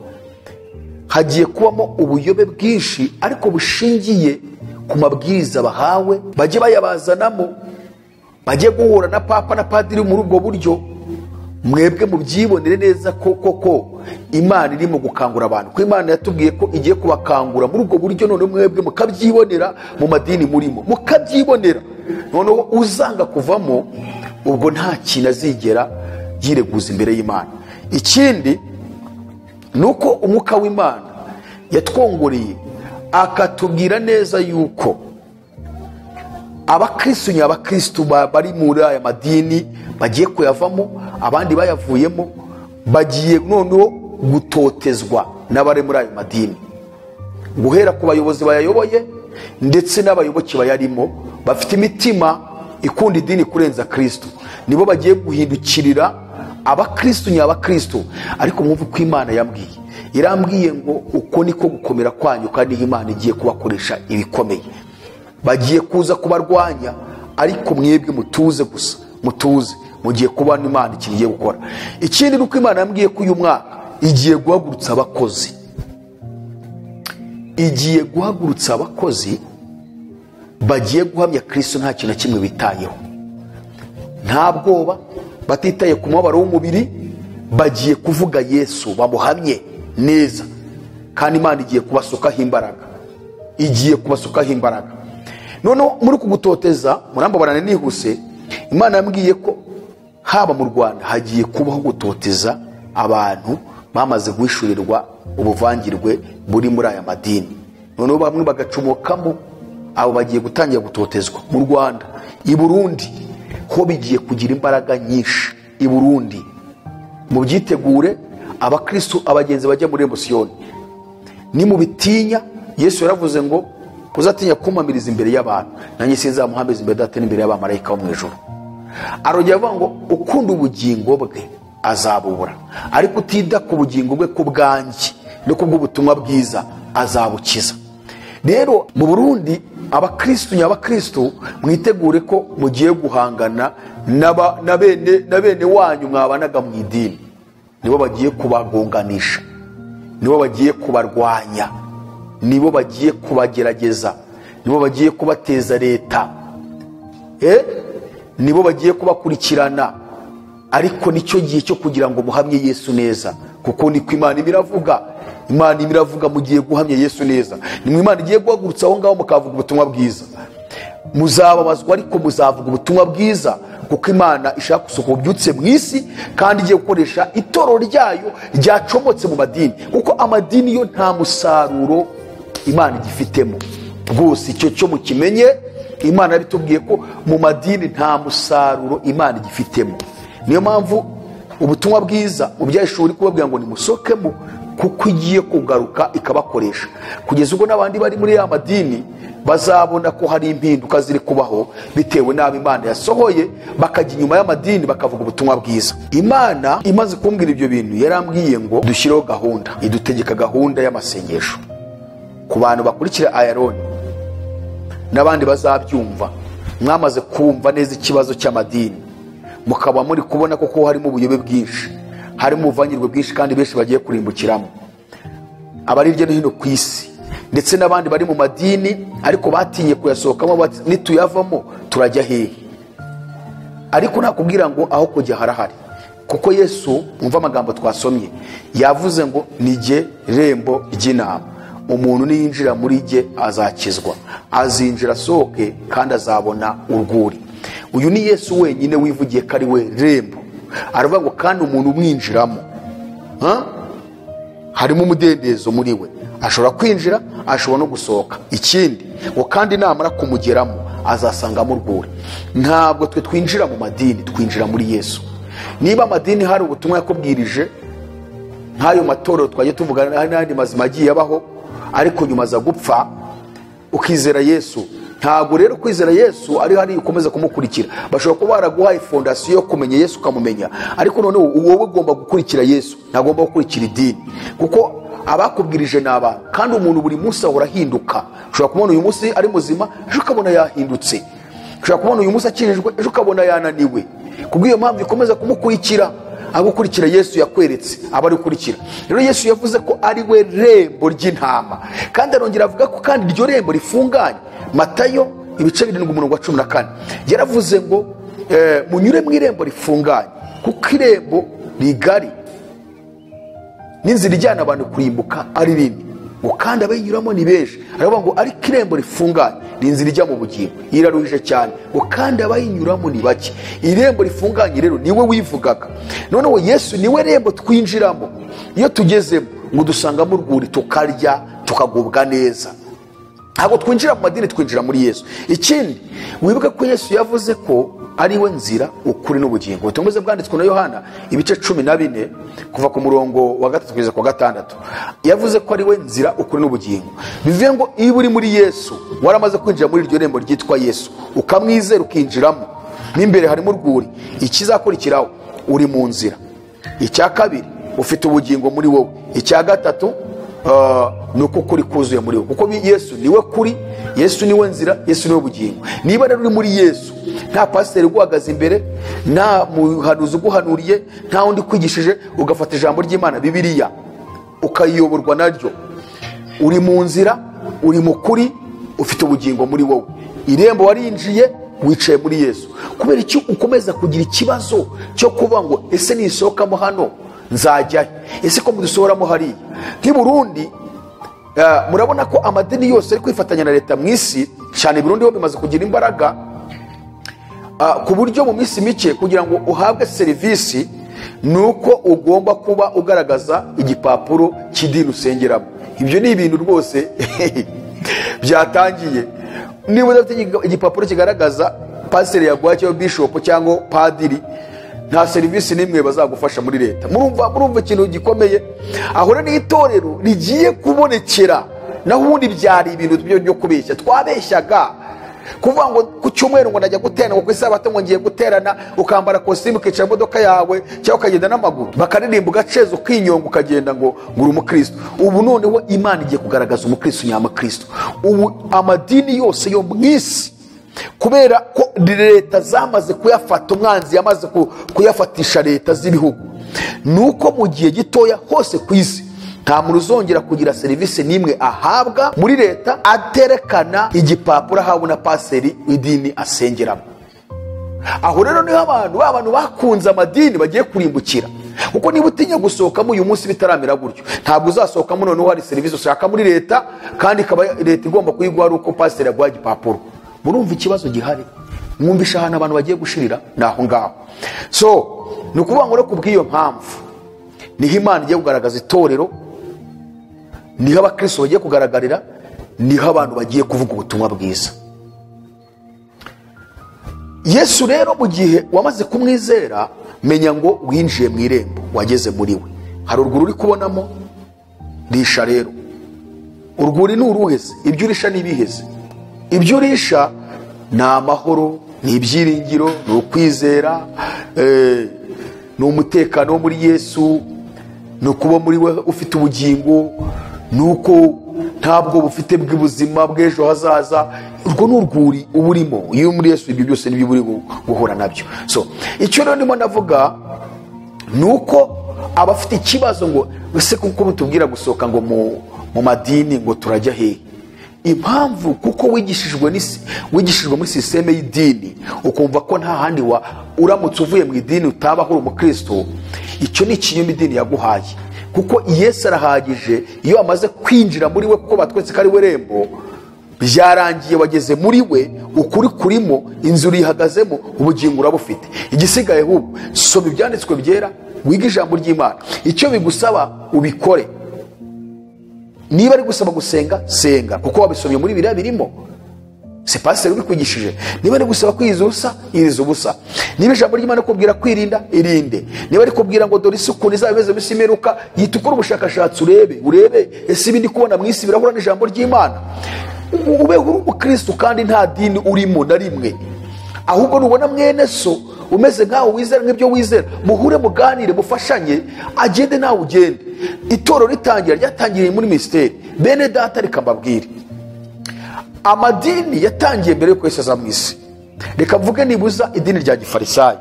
Hagiye kubamo ubuyobe bwinshi ariko bushingiye ku mabwiriza bahawe, bajye bayabazanamo, bajye guhura na papa na padiri muri ubwo buryo. Mwebwe mubyibonere neza ko Imana irimo gukangura abantu, ko Imana yatubwiye ko igiye kubakangura muri ubwo buryo. None mwebwe mukabyibonera mu madini murimo, mukabyibonera. Noneho uzanga kuvamo ubwo nta kintu azigera yireguza imbere y'Imana. Ikindi nuko umwuka w'Imana yatwongoreye akatubwira neza yuko abakristo bari muri aya madini bagiye kuyavamo, abandi bayavuyemo bagiye noneho gutotezwa n'abari muri ayo madini, guhera ku bayobozi bayayoboye ndetse n'abayoboke bayarimo bafite imitima ikunda idini kurenza Kristo. Nibo bagiye guhindukirira abakristo. Ariko mwumve ko Imana irambwiye ngo uko niko gukomera kwanyu, kandi Imana igiye kubakoresha ibikomeye. Bagiye kuza kubarwanya, ariko mwebwe mutuze gusa, mugiye kubana Imana ikigiye gukora. Ikindi nuko Imana yambwiye ko uyu mwaka igiye guhagurutsa abakozi, bagiye guhamya Kristo nta kintu kimwe bitayeho, nta bwoba, batitaye ku mubabaro w'umubiri, bagiye kuvuga Yesu bamuhamye neza, kandi Imana igiye kubasukaho imbaraga. Noneho muri kugutoteza, murambabarane nihuse, Imana yambwiye ko haba mu Rwanda hagiye kubaho gutoteza abantu bamaze guhishurirwa ubuvangirwe buri muri aya madini. Noneho bamwe bagacumukamo, abo bagiye gutangira gutotezwa. Mu Rwanda, i Burundi ho bigiye kugira imbaraga nyinshi. I Burundi mu byitegure, abakristo abagenzi bajya muri emosiyoni. Ni mu bitinya, Yesu yaravuze ngo uzatinya kumamiriza imbere y'abantu, nanjye sinzamuhamiriza imbere data n'imbere y'abamarayika bo mu ijuru. Arongera avuga ngo ukunda ubugingo bwe azabubura, ariko utida ku bugingo bwe ku bwanjye no ku bw'ubutumwa bwiza azabukiza. Rero mu Burundi abakristo mwitegure ko mugiye guhangana na bene wanyu mwabanaga mu idini. Nibo bagiye kubagonganisha, nibo bagiye kubarwanya, nibo bagiye kubagerageza, nibo bagiye kubateza leta, nibo bagiye kubakurikirana. Ariko nicyo gihe cyo kugira ngo muhamye Yesu neza, kuko niko Imana ibiravuga mugiye guhamya Yesu neza. Ni Imana igiye guhagurutsa aho ngaho mukavuga ubutumwa bwiza. Muzababazwa ariko muzavuga ubutumwa bwiza, kuko Imana ishaka gusohoka ububyutse mu isi, kandi igiye gukoresha itoro ryayo ryacomotse mu madini, kuko amadini yo nta musaruro Imana igifitemo rwose. Icyo cyo mukimenye, Imana yabitubwiye ko mu madini nta musaruro Imana igifitemo. Niyo mpamvu ubutumwa bwiza ubyashuri kubabwira ngo nimusokemo, kuko igiye kugaruka ikabakoresha, kugeza ubwo n'abandi bari muri ya madini bazabona ko hari impinduka ziri kubaho bitewe n'abo Imana yasohoye, bakajya inyuma y'amadini bakavuga ubutumwa bwiza. Imana imaze kumbwira ibyo bintu, yarambwiye ngo dushyireho gahunda, idutegeka gahunda y'amasengesho ku bantu bakurikira AYALONI n'abandi bazabyumva. Mwamaze kumva neza ikibazo cy'amadini, mukaba muri kubona koko harimo ubuyobe bwinshi, harimo ubuvanyirwe bwinshi kandi benshi bagiye kurimbukiramo, abari hirya no hino ku isi, ndetse n'abandi bari mu madini ariko batinye kuyasohokamo bati nituyavamo turajya hehe. Ariko nakubwira ngo aho kujya harahari, kuko Yesu umva amagambo twasomye yavuze ngo nijye rembo ry'intama, umuntu niyinjira muri jye azakizwa, azinjira asohoke kandi azabona urwuri. Uyu ni Yesu wenyine wivugiye ko ari we rembo. Aravuga ngo kandi umuntu umwinjiramo harimo umudendezo muri we, ashobora kwinjira ashobora no gusohoka. Ikindi ngo kandi namara kumugeramo azasangamo urwuri. Ntabwo twe twinjira mu madini, twinjira muri Yesu. Niba amadini hari ubutumwa yakubwirije nk'ayo matorero twagiye tuvugana, hari n'andi mazima agiye abaho, ariko nyuma aza gupfa, ukizera Yesu. Ntabwo rero kwizera Yesu ari hari ukomeza kumukurikira. Bashobora kuba baraguhaye fondasiyo yo kumenya Yesu ukamumenya, ariko noneho wowe ugomba gukurikira Yesu, ntagomba gukurikira idini, kuko abakubwirije ni abantu. Kandi umuntu buri munsi ahora ahinduka. Ushobora kubona uyu munsi ari muzima, ejo ukabona yahindutse. Ushobora kubona uyu munsi akirijwe, ejo ukabona yananiwe. Kubw'iyo mpamvu ikomeza kumukurikira, agukurikira Yesu yakweretse abari gukurikira. Rero Yesu yavuze ko ari we rembo ry'intama, kandi arongera avuga ko kandi iryo rembo rifunganye. Matayo ibice 7:14 yaravuze ngo munyure mu irembo rifunganye, kuko irembo rigari n'inzira ijyana abantu kurimbuka ari nini, ngo kandi abayinyuramo ni benshi. Aravuga ngo ariko irembo rifunganye ni inzira ijya mu bugingo, iraruhije cyane, ngo kandi abayinyuramo ni bake. Irembo rifunganye rero niwe wivugaga. Noneho Yesu niwe rembo twinjiramo. Iyo tugezemo ngo dusangamo urwuri, tukarya tukagubwa neza. Ntabwo twinjira mu madini, twinjira muri Yesu. Ikindi wibuke ko Yesu yavuze ko ari we nzira, ukuri n'ubugingo. Ubutumwa bwanditswe na Yohana ibice 14 kuva ku murongo wa 3 kugeza ku 6. Yavuze ko ari we nzira, ukuri n'ubugingo. Bivuye ngo iyo uri muri Yesu, waramaze kwinjira muri iryo rembo ryitwa Yesu, ukamwizera ukinjiramo, n'imbere harimo urwuri. Ikizakurikiraho uri mu nzira. Icya kabiri ufite ubugingo muri wowe. Icya gatatu nuko kuri kuzuye muri wowe, kuko Yesu niwe kuri, Yesu niwe nzira, Yesu niwe bugingo. Niba rero uri muri Yesu, nta pasiteri uguhagaze imbere, nta muhanuzi uguhanuriye, nta undi kwigishije, ugafata ijambo ry'Imana Bibiliya ukayiyoborwa naryo, uri mu nzira, uri mu kuri, ufite ubugingo muri wowe. Irembo warinjiye, wicaye muri Yesu. Kubera icyo ukomeza kugira ikibazo cyo kuba ngo ese nisohokamo hano nzajya, ese ko mudusohoramo hariya? Nk'i Burundi murabona ko amadini yose ari kwifatanya na leta mu isi cyane. Burundi ho bimaze kugira imbaraga ku buryo mu minsi mike kugira ngo uhabwe serivisi nuko ugomba kuba ugaragaza igipapuro cy'idini usengeramo. Ibyo ni ibintu rwose byatangiye. Niba udafite igipapuro kigaragaza pasiteri yaguha cyangwa bishop cyangwa padiri, nta serivisi n'imwe bazagufasha muri leta. Murumva ikintu gikomeye. Aho rero itorero rigiye kubonekera, naho ubundi byari ibintu byo kubeshya. Twabeshyaga kuvuga ngo ku cyumweru ngo najya guterana, ngo ku isabato ngo ngiye guterana, ukambara kositimu ukicara imodoka yawe cyangwa ukagenda n'amaguru, bakaririmba ugaceza ukinyonga ukagenda ngo uri umukristo. Ubu noneho Imana igiye kugaragaza umukristo nyamakristo. Ubu amadini yose yo mu isi, kubera ko leta zamaze kuyafata, umwanzi yamaze kuyafatisha leta z'ibihugu, nuko mu gihe gitoya hose ku isi nta muntu uzongera kugira serivisi n'imwe ahabwa muri leta aterekana igipapuro ahawe na pasiteri w'idini asengeramo. Aho rero niho abantu bakunze amadini bagiye kurimbukira, kuko niba utinya gusohokamo uyu munsi bitaramera gutyo, ntabwo uzasohokamo noneho hari serivisi ushaka muri leta, kandi ikaba leta igomba kuyiguha ari uko pasiteri yaguha igipapuro. Murumva ikibazo gihari? Mwumvisha ahantu abantu bagiye gushirira naho ngaho. So ni ukuvuga ngo ku bw'iyo mpamvu niho Imana igiye kugaragaza itorero, niho abakristo bagiye kugaragarira, niho abantu bagiye kuvuga ubutumwa bwiza. Yesu rero mu gihe wamaze kumwizera, menya ngo winjiye mu irembo, wageze muri we. Hari urwuri uri kubonamo, risha rero. Urwuri ni uruheze, ibyo urisha ni ibiheze. Ibyo urisha ni amahoro, ni ibyiringiro, ni ukwizera, ni umutekano wo muri Yesu, ni ukuba muri we ufite ubugingo, nuko ntabwo bufite bw'ubuzima bw'ejo hazaza. Urwo ni urwuri uba urimo. Iyo muri Yesu ibyo byose nibyo uri guhura nabyo. So icyo rero ndimo navuga nuko abafite ikibazo ngo ese kuko mutubwira gusohoka ngo mu madini ngo turajya hehe. Impamvu kuko wigishijwe muri sisiteme y'idini ukumva ko nta handi uramutse uvuye mu idini utabaho uri umukristo. Icyo ni ikinyoma idini yaguhaye, kuko Yesu arahagije. Iyo amaze kwinjira muri we, kuko batwetse ko ari we rembo, byarangiye. Wageze muri we, ukuri kurimo, inzu urihagazemo, ubugingo urabufite. Igisigaye ahubwo soma ibyanditswe byera, wiga ijambo ry'Imana. Icyo bigusaba ubikore. Niba ari gusaba gusenga, senga, kuko wabisomye muri biriya birimo. Si pasiteri ubikwigishije. Niba ari gusaba kwiyiza ubusa, iriza ubusa. Niba ijambo ry'Imana kubwira kwirinda, irinde. Niba ari kubwira ngo dore isuku nizaba imeze bisimeruka, yita ukora ubushakashatsi urebe ese ibindi kubona mu isi birahura n'ijambo ry'Imana. Ubeho uri umukristo kandi nta dini urimo na rimwe. Ahubwo nubona mwene so umeze nkaho wizera nk'ibyo wizera, muhure muganire, mufashanye, agende nawe ugende. Itoro ryatangiriye muri misteri. Bene data reka mbabwire, amadini yatangiye mbere yo kwesa mu isi. Reka mvuge nibuza idini rya gifarisayo.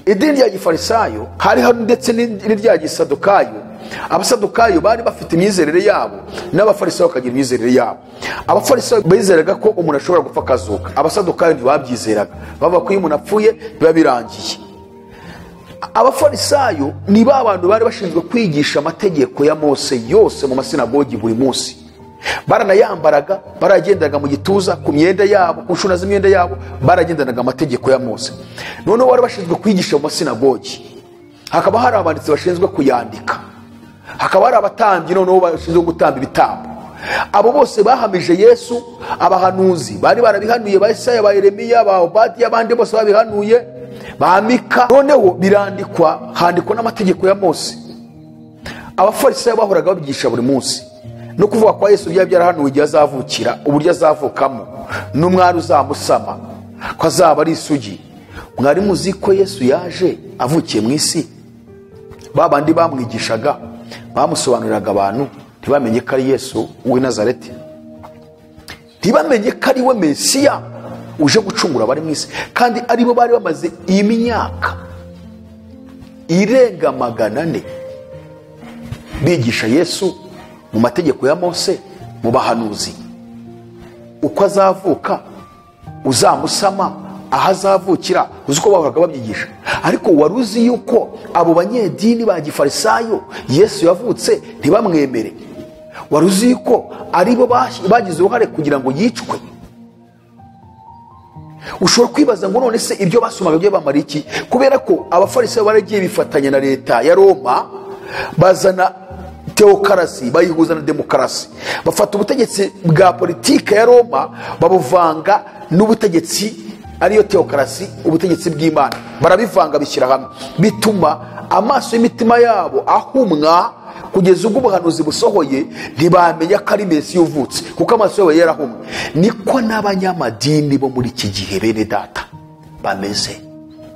Idini rya gifarisayo hari hano ndetse n'irya gisadukayo. Abasadukayo bari bafite imyizerere yabo, n'abafarisayo bakagira imyizerere yabo. Abafarisayo bizeraga ko umuntu ashobora gupfa akazuka. Abasadukayo ntibabyizeraga, bavuga ko iyo umuntu apfuye biba birangiye. Abafarisayo ni ba bantu bari bashinzwe kwigisha amategeko ya Mose yose mu masinagogi buri munsi. Baranayambaraga, baragendaga mu gituza, ku myenda yabo, ku nshuna z'imyenda yabo, baragendanaga amategeko ya Mose. Noneho bari bashinzwe kwigisha mu masinagogi. Hakaba hari abanditsi bashinzwe kuyandika. Hakaba hari abatambyi noneho bashinzwe gutamba ibitambo. Abo bose bahamije Yesu. Abahanuzi bari barabihanuye, ba Isaya, ba Yeremiya, ba Obadiya, abandi bose babihanuye, ba Mika. Noneho birandikwa, handikwa n'amategeko ya Mose. Abafarisayo bahoraga babigisha buri munsi. No kuvuga kwa Yesu byarahanuwe igihe azavukira, uburyo azavukamo, n'umwari uzamusama, ko azaba ari isugi. Mwari muzi ko Yesu yaje avukiye mu isi? Babandi bamwigishaga bamusobanuriraga abantu ntibamenye ko ari Yesu w'i Nazareti, ntibamenye ko ari we Mesiya uje gucungura abari mu isi. Kandi aribo bari bamaze iyi myaka irenga 400 bigisha Yesu mu mategeko ya Mose, mu bahanuzi, uko azavuka, uzamusama, aho azavukira, uzi ko bahoraga babyigisha. Ariko waruzi yuko abo banyedini ba gifarisayo Yesu yavutse ntibamwemere? Waruzi yuko aribo bagize uruhare kugira ngo yicwe? Ushobora kwibaza ngo none se ibyo basomaga byo bamara iki? Kubera ko abafarisayo baragiye bifatanya na leta ya Roma, bazana teokarasi, bayihuza na demokarasi. Bafata ubutegetsi bwa politike ya Roma babuvanga n'ubutegetsi ariyo teokarasi, ubutegetsi bw'Imana, barabivanga bishyira hamwe. Bituma amaso y'imitima yabo ahumwa, kugeza ubwo ubuhanuzi busohoye ntibamenya ko ari Mesiya uvutse, kuko amaso yabo yarahumwe. Niko n'abanyamadini bo muri iki gihe bene data bameze.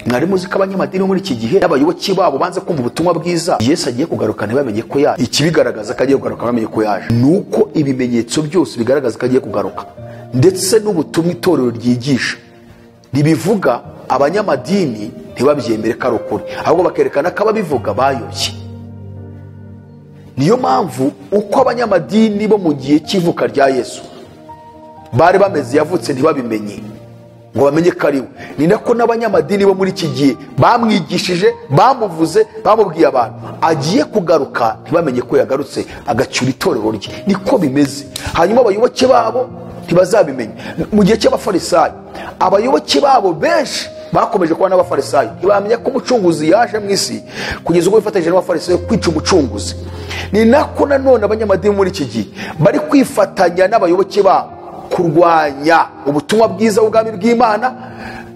Mwari muzi ko abanyamadini muri iki gihe n'abayoboke babo banze kumva ubutumwa bwiza Yesu agiye kugaruka ntibamenye ko yaje. Ikibigaragaza ko agiye kugaruka bamenye ko yaje nuko ibimenyetso byose bigaragaza ko agiye kugaruka, ndetse n'ubutumwa itorero ryigisha ribivuga, abanyamadini ntibabyemere ko ari ukuri, ahubwo bakerekana ko ababivuga bayobye. Niyo mpamvu uko abanyamadini bo mu gihe cy'ivuka rya Yesu bari bameze yavutse ntibabimenye ngo bamenye ko ari we, ni nako n'abanyamadini bo muri iki gihe bamwigishije, bamuvuze, bamubwiye abantu agiye kugaruka ntibamenye ko yagarutse agacyura itorero rye. Niko bimeze. Hanyuma abayoboke babo ntibazabimenya. Mu gihe cy'abafarisayo, abayoboke babo benshi bakomeje kuba n'abafarisayo, ntibamenya ko umucunguzi yaje mu isi, kugeza ubwo bifatanyije n'abafarisayo kwica umucunguzi. Ni nako nanone abanyamadini muri iki gihe bari kwifatanya n'abayoboke babo kurwanya ubutumwa bwiza bw'ubwami bw'Imana,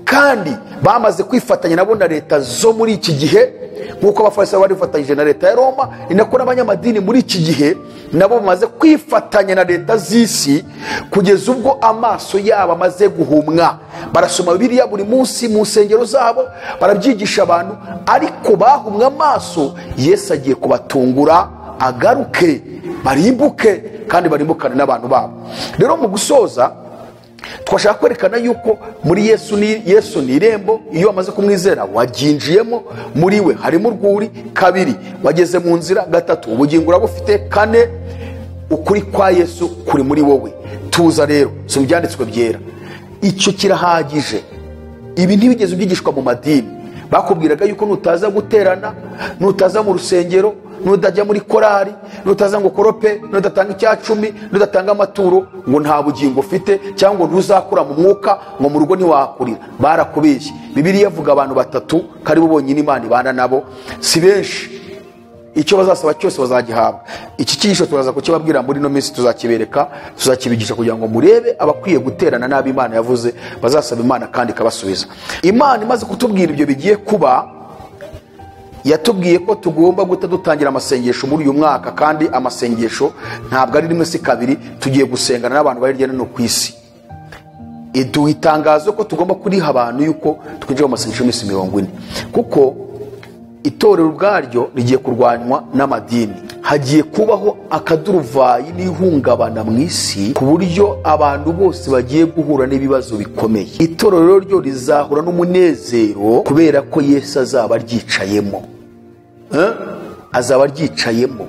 kandi bamaze kwifatanya nabo na leta zo muri iki gihe, nk'uko abafarisayo bari bifatanyije na leta ya Roma. Ni nako n'abanyamadini muri iki gihe nabo bamaze kwifatanya na leta z'isi, kugeza ubwo amaso yabo amaze guhumwa. Barasoma Bibiliya buri munsi mu nsengero zabo, barabyigisha abantu, ariko bahumwe amaso. Yesu agiye kubatungura agaruke, barimbuke kandi barimbukane n'abantu babo. Rero mu gusoza twashaka kwerekana yuko muri Yesu ni irembo. Iyo wamaze kumwizera waginjiyemo, muri we harimo urwuri. Kabiri, wageze mu nzira. Gatatu, ubugingo urabufite. Kane, ukuri kwa Yesu kuri muri wowe. Tuza rero so byanditswe byera, icyo kirahagije. Ibi ntibigeze ubyigishwa mu madini. Bakubwiraga yuko nutaza guterana, nutaza mu rusengero, nutajya muri korari, nutaza ngo korope, nudatanga icyacumi, nudatanga amaturo, ngo nta bugingo ufite, cyangwa ntuzakura mu mwuka, ngo mu rugo ntiwakurira. Barakubeshye. Bibiliya ivuga abantu batatu kari bo bonyine Imana ibana nabo, si benshi. Icyo bazasaba cyose bazagihabwa. Iki cyigisho turaza kukibabwira muri no minsi, tuzakibereka, tuzakibigisha kugira ngo murebe abakwiye guterana n'abo Imana yavuze bazasaba Imana kandi ikabasubiza. Imana imaze kutubwira ibyo bigiye kuba, yatubwiye ko tugomba guta dutangira amasengesho muri uyu mwaka, kandi amasengesho ntabwo ari rimwe si kabiri. Tugiye gusengana n'abantu bari hirya no hino ku isi. Iduha itangazo ko tugomba kuriha abantu yuko twinjira mu masengesho y'iminsi 40, kuko itorero ubwaryo rigiye kurwanywa n'amadini. Hagiye kubaho akaduruvayi n'ihungabana mu isi, ku buryo abantu bose bagiye guhura n'ibibazo bikomeye. Itorero ryo rizahura n'umunezero kubera ko Yesu azaba aryicayemo. Azaba aryicayemo.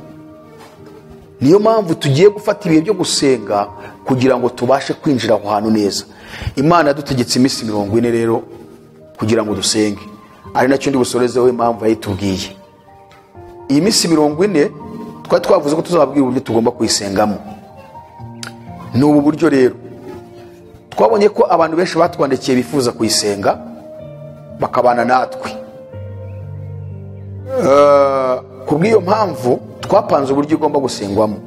Niyo mpamvu tugiye gufata ibihe byo gusenga kugira ngo tubashe kwinjira aho hantu neza. Imana yadutegetse iminsi 40 rero kugira ngo dusenge. Ari nacyo ndi busorezeho impamvu yayitubwiye. Iyi minsi 40 twari twavuze ko tuzababwira uburyo tugomba kuyisengamo. Ni ubu buryo rero. Twabonye ko abantu benshi batwandikiye bifuza kuyisenga bakabana natwe. Kubw'iyo mpamvu twapanze uburyo igomba gusengwamo.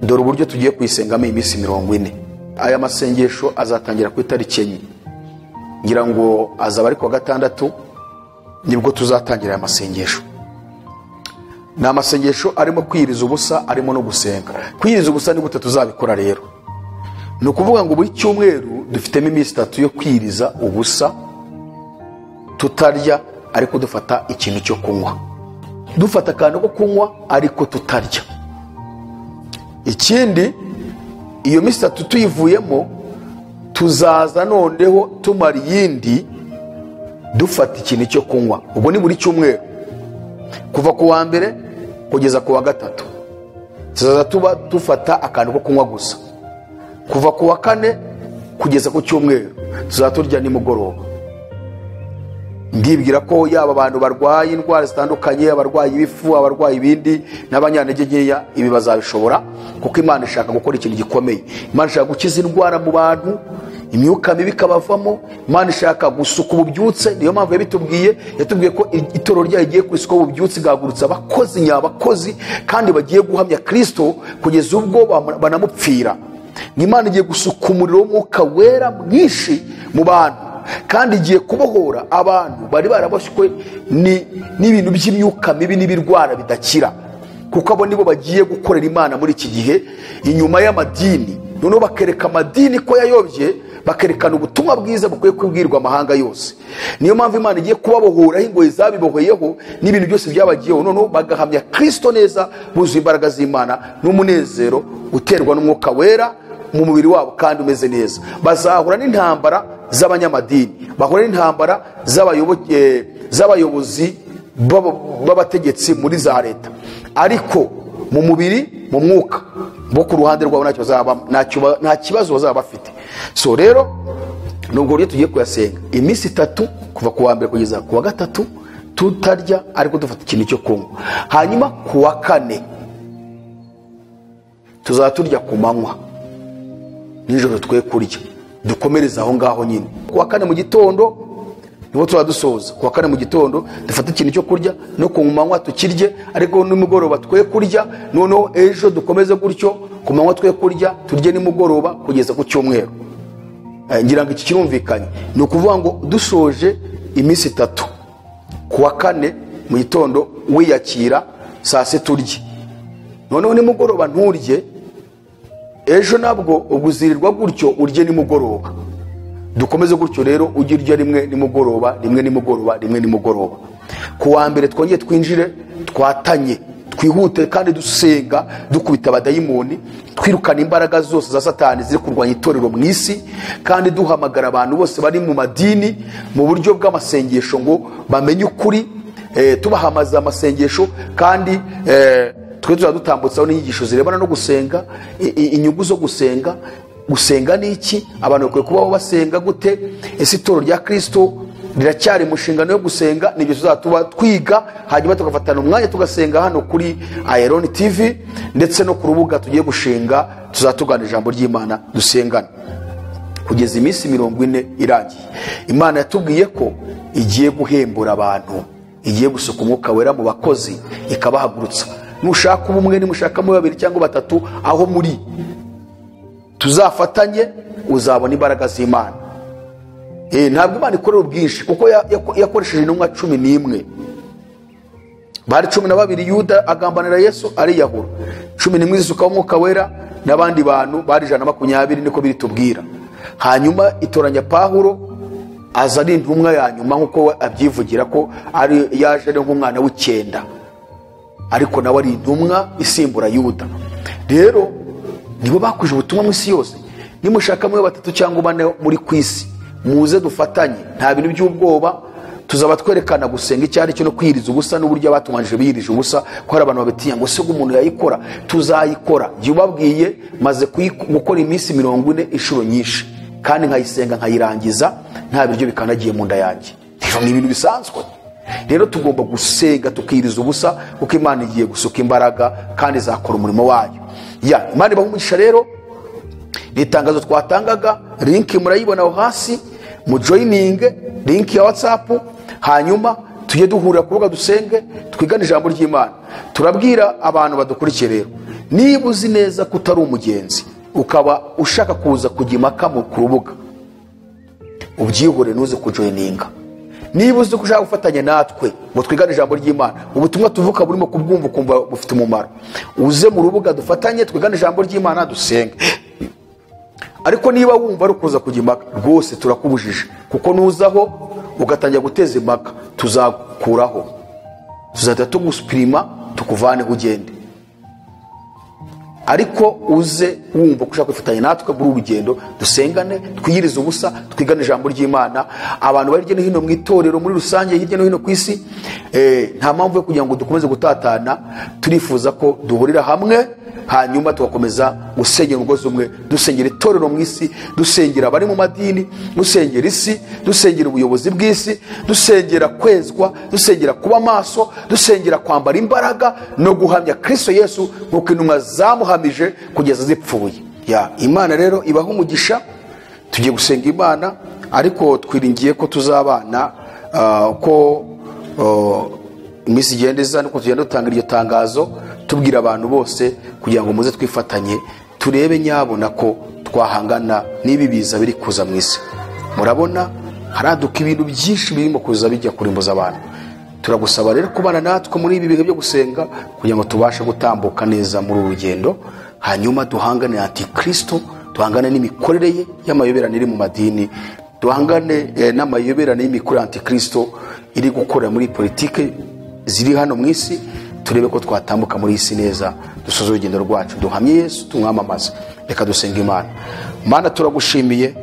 Dore uburyo tugiye kuyisengamo iyi minsi 40. Aya masengesho azatangira ku itariki 4. Ngira ngo azaba ari ku gatandatu nibwo tuzatangira aya masengesho. Ni amasengesho arimo kwiriza ubusa, arimo no gusenga. Kwiriza ubusa ni gute tuzabikora rero? Ni ukuvuga ngo buri cyumweru dufitemo iminsi 3 yo kwiriza ubusa, tutarya ariko dufata ikintu cyo kunywa. Dufata akantu ko kunywa ariko tutarya. Ikindi, iyo minsi 3 tuyivuyemo, tuzaza noneho tumara iyindi dufata ikintu cyo kunywa. Ubwo ni buri cyumweru kuva ku wa mbere kugeza ku wa gatatu. Tuzaza tuba dufata akantu ko kunywa gusa. Kuva ku wa kane kugeza ku cyumweru tuzaza turya nimugoroba. Ndibwira ko yaba abantu barwaye indwara zitandukanye, abarwaye ibifu, abarwaye ibindi, n'abanyantege nkeya, ibi bazabishobora, kuko Imana ishaka gukora ikintu gikomeye. Imana ishaka gukiza indwara mu bantu, imyuka mibi ikabavamo. Imana ishaka gusuka ububyutse. Niyo mpamvu yatubwiye ko itorero ryayo igiye kwisuka ububyutse, igahagurutsa abakozi nyabakozi kandi bagiye guhamya Kristo kugeza ubwo banamupfira. Imana igiye gusuka umuriro w'Umwuka Wera mwinshi mu bantu, kandi igiye kubohora abantu bari barabashywe n'ibintu by'imyuka mibi n'ibirwara bidakira, kuko abo nibo bagiye gukorera Imana muri iki gihe inyuma y'amadini. Noneho bakereka amadini ko yayobye, bakerekana ubutumwa bwiza bukwiye kubwirwa amahanga yose. Niyo mpamvu Imana igiye kubabohoraho ingoyi zabibohoyeho n'ibintu byose byabagiyeho, noneho bagahamya Kristo neza, buzuye imbaraga z'Imana n'umunezero uterwa n'Umwuka Wera mu mubiri wabo kandi umeze neza. Bazahura n'intambara z'abanyamadini, bahura n'intambara z'abayobozi b'abategetsi muri za leta, ariko mu mubiri, mu mwuka, bo ku ruhande rwabo nta kibazo bazaba bafite. So rero nubwo rero tugiye kuyasenga iminsi 3 kuva ku wa mbere kugeza ku wa gatatu tutarya ariko dufata ikintu cyo kunywa. Hanyuma ku wa kane tuzaturya ku manywa, nijoro twe kurya, dukomereza aho ngaho nyine. Ku wa kane mu gitondo niho turadusoza. Ku wa kane mu gitondo dufata ikintu cyo kurya, no ku manywa tukirye, ariko nimugoroba twe kurya. Noneho ejo dukomeze gutyo, ku manywa twe kurya, turye nimugoroba kugeza ku cyumweru. Ngira ngo iki kirumvikanye. Ni ukuvuga ngo dusoje iminsi 3, ku wa kane mu gitondo wiyakira, saa 7 turye, noneho nimugoroba nturye. Ejo nabwo uguzirirwa gutyo urye nimugoroba. Dukomeze gutyo rero, ujye urya rimwe nimugoroba, rimwe nimugoroba, rimwe nimugoroba. Ku wa mbere twongeye twinjire, twatanye twihute kandi dusenga dukubita abadayimoni, twirukana imbaraga zose za satani ziri kurwanya itorero mu isi, kandi duhamagara abantu bose bari mu madini mu buryo bw'amasengesho ngo bamenye ukuri, tubahamaza amasengesho, kandi twe dutambutsaho n'inyigisho zirebana no gusenga, inyungu zo gusenga. Gusenga ni iki? Abantu bakwiye kubaho basenga gute? Ese itorero rya Kristo riracyari mu nshingano yo gusenga? Nibyo tuzatuba twiga, hanyuma tugafatana umwanya tugasenga hano kuri AYALONI TV, ndetse no ku rubuga tugiye gushinga tuzatugana ijambo ry'Imana dusengana kugeza iminsi 40 irangiye. Imana yatubwiye ko igiye guhembura abantu, igiye gusuka Umwuka Wera mu bakozi ikabahagurutsa. Nushaka ubumwe, nimushakamo 2 cyangwa 3 aho muri, tuzafatanye uzabona imbaraga z'Imana. Ntabwo Imana ikorera ubwinshi, kuko yakoresheje intumwa 11. Bari 12, Yuda agambanira Yesu ariyahura, 11 zisukaho Umwuka Wera, n'abandi bantu bari 120, niko biri tubwira. Hanyuma itoranya Pawulo aza ari intumwa ya nyuma, nkuko abyivugira ko ari yaje ari nk'umwana w'Icyenda, ariko nawe ari intumwa isimbura Yuda. Rero nibo bakuje ubutumwa mu isi yose. Nimushakamo 3 cyangwa 4 muri kwisi, muze dufatanye, nta bintu by'ubwoba. Tuzaba twerekana gusenga icyari cyo no kwiriza ubusa, n'uburyo abatumanije birije ubusa, ko hari abantu babetinya ngo se umuntu yayikora. Tuzayikora, giye ubabwiye, maze gukora iminsi 40 inshuro nyinshi, kandi nkayisenga nkayirangiza nta biryo bikanagiye mu nda yanjye. Ni ibintu bisanzwe. Rero tugomba gusenga tukiriza ubusa, kuko Imana igiye gusuka imbaraga kandi izakora umurimo wayo. Imana ibahumugisha. Rero ni itangazo twatangaga, link murayibona aho hasi, mu joining link ya WhatsApp, hanyuma tujye duhurira ku rubuga dusenge, twigane ijambo ry'Imana. Turabwira abantu badukurikiye rero, niba uzi neza ko utari umugenzi, ukaba ushaka kuza kujya impaka ku rubuga, ubyihore nuze kujoininga. Niba uzi ko ushaka gufatanya natwe ngo twigane ijambo ry'Imana, ubutumwa tuvuka burimo kubwumva ukumva bufite umumaro, uze mu rubuga dufatanye twigane ijambo ry'Imana dusenge. Ariko niba wumva ari kuza kujya impaka, rwose turakubujije, kuko nuzaho ugatangira guteza impaka tuzakuraho, tuzahita tugusupirima tukuvaneho ugende. Ariko uze wumva ko ushaka kwifatanya natwe muri urugendo, dusengane, twiyirize ubusa, twigane ijambo ry'Imana. Abantu bari hirya no hino mu itorero muri rusange, hirya no hino ku isi, nta mpamvu yo kugira ngo dukomeze gutatana. Turifuza ko duhurira hamwe, hanyuma tugakomeza gusengera umugozi umwe, dusengera itorero mu isi, dusengera abari mu madini, dusengera isi, dusengera ubuyobozi bw'isi, dusengera kwezwa, dusengera kuba maso, dusengera kwambara imbaraga no guhamya Kristo Yesu nk'uko intumwa zamuhamije kugeza zipfuye. Imana rero ibaha umugisha. Tugiye gusenga Imana, ariko twiringiye ko tuzabana ko iminsi igendeza, nuko tugenda dutanga iryo tangazo tubwira abantu bose kugira ngo muze twifatanye, turebe nyabona ko twahangana n'ibi biza biri kuza mu isi. Murabona haraduka ibintu byinshi birimo kuza bijya kurimbuza abantu. Turagusaba rero kubana natwe muri ibi bihe byo gusenga, kugira ngo tubashe gutambuka neza muri urugendo, hanyuma duhangane na Antikristo, duhangane n'imikorere ye y'amayoberane iri mu madini, duhangane n'amayoberane y'imikorere Antikristo iri gukorera muri politike ziri hano mu isi. Turebe ko twatambuka muri isi neza, dusoza urugendo rwacu duhamye Yesu, tumwamamaza. Reka dusenga Imana. Mana, turagushimiye,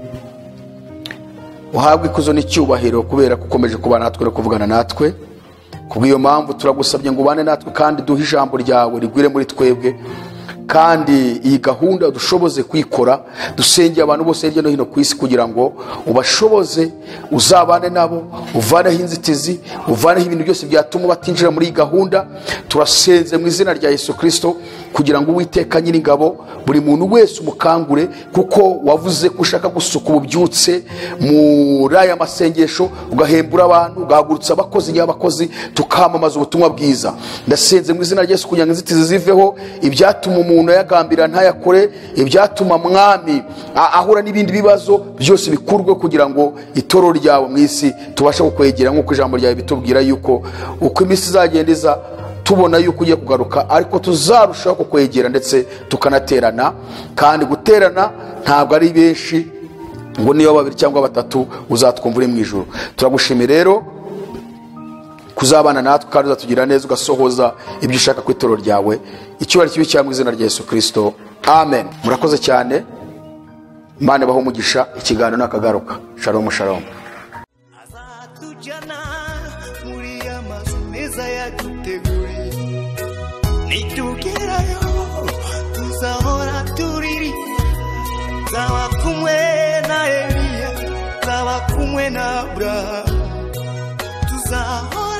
uhabwe ikuzo n'icyubahiro kubera kukomeje kuba natwe no kuvugana natwe. Kubw'iyo mpamvu turagusabye ngo ubane natwe, kandi duhe ijambo ryawe rigwire muri twebwe, kandi iyi gahunda dushoboze kwikora. Dusengeye abantu bose hirya no hino ku isi kugira ngo ubashoboze, uzabane nabo, uvaneho inzitizi, uvaneho ibintu byose byatuma batinjira muri iyi gahunda. Turasenze mu izina rya Yesu Kristo kugira ngo Uwiteka Nyir'ingabo buri muntu wese umukangure, kuko wavuze ko ushaka gusuka ububyutse muri aya masengesho, ugahembura abantu, ugahagurutsa abakozi y'abakozi, tukamamaza ubutumwa bwiza. Ndasenze mu izina rya Yesu kugira ngo inzitizi ziveho, ibyatuma umuntu yagambira ntayakore, ibyatuma mwami ahura n'ibindi bibazo byose bikurwe, kugira ngo itorero ryawe mu isi tubashe kukwegera, nk'uko ijambo ryawe bitubwira yuko uko iminsi izagendeza tubona yuko ugiye kugaruka, ariko tuzarushaho kukwegera ndetse tukanaterana. Kandi guterana ntabwo ari benshi, ngo niyo 2 cyangwa 3 uzatwumva uri mu ijuru. Turagushimira rero kuzabana natwe kandi uzatugira neza ugasohoza ibyo ushaka ku itorero ryawe. Icyubahiro kibi cyangwa izina rya Yesu Kristo, amen. Murakoze cyane, Imana baho umugisha. Ikiganiro nakagaruka. Shalom shalom. azatujyana muri amazu meza yaduteguriye, nitugerayo tuzahora turiri, zaba kumwe na Eliya, zaba kumwe na Abrahamu, tuzahora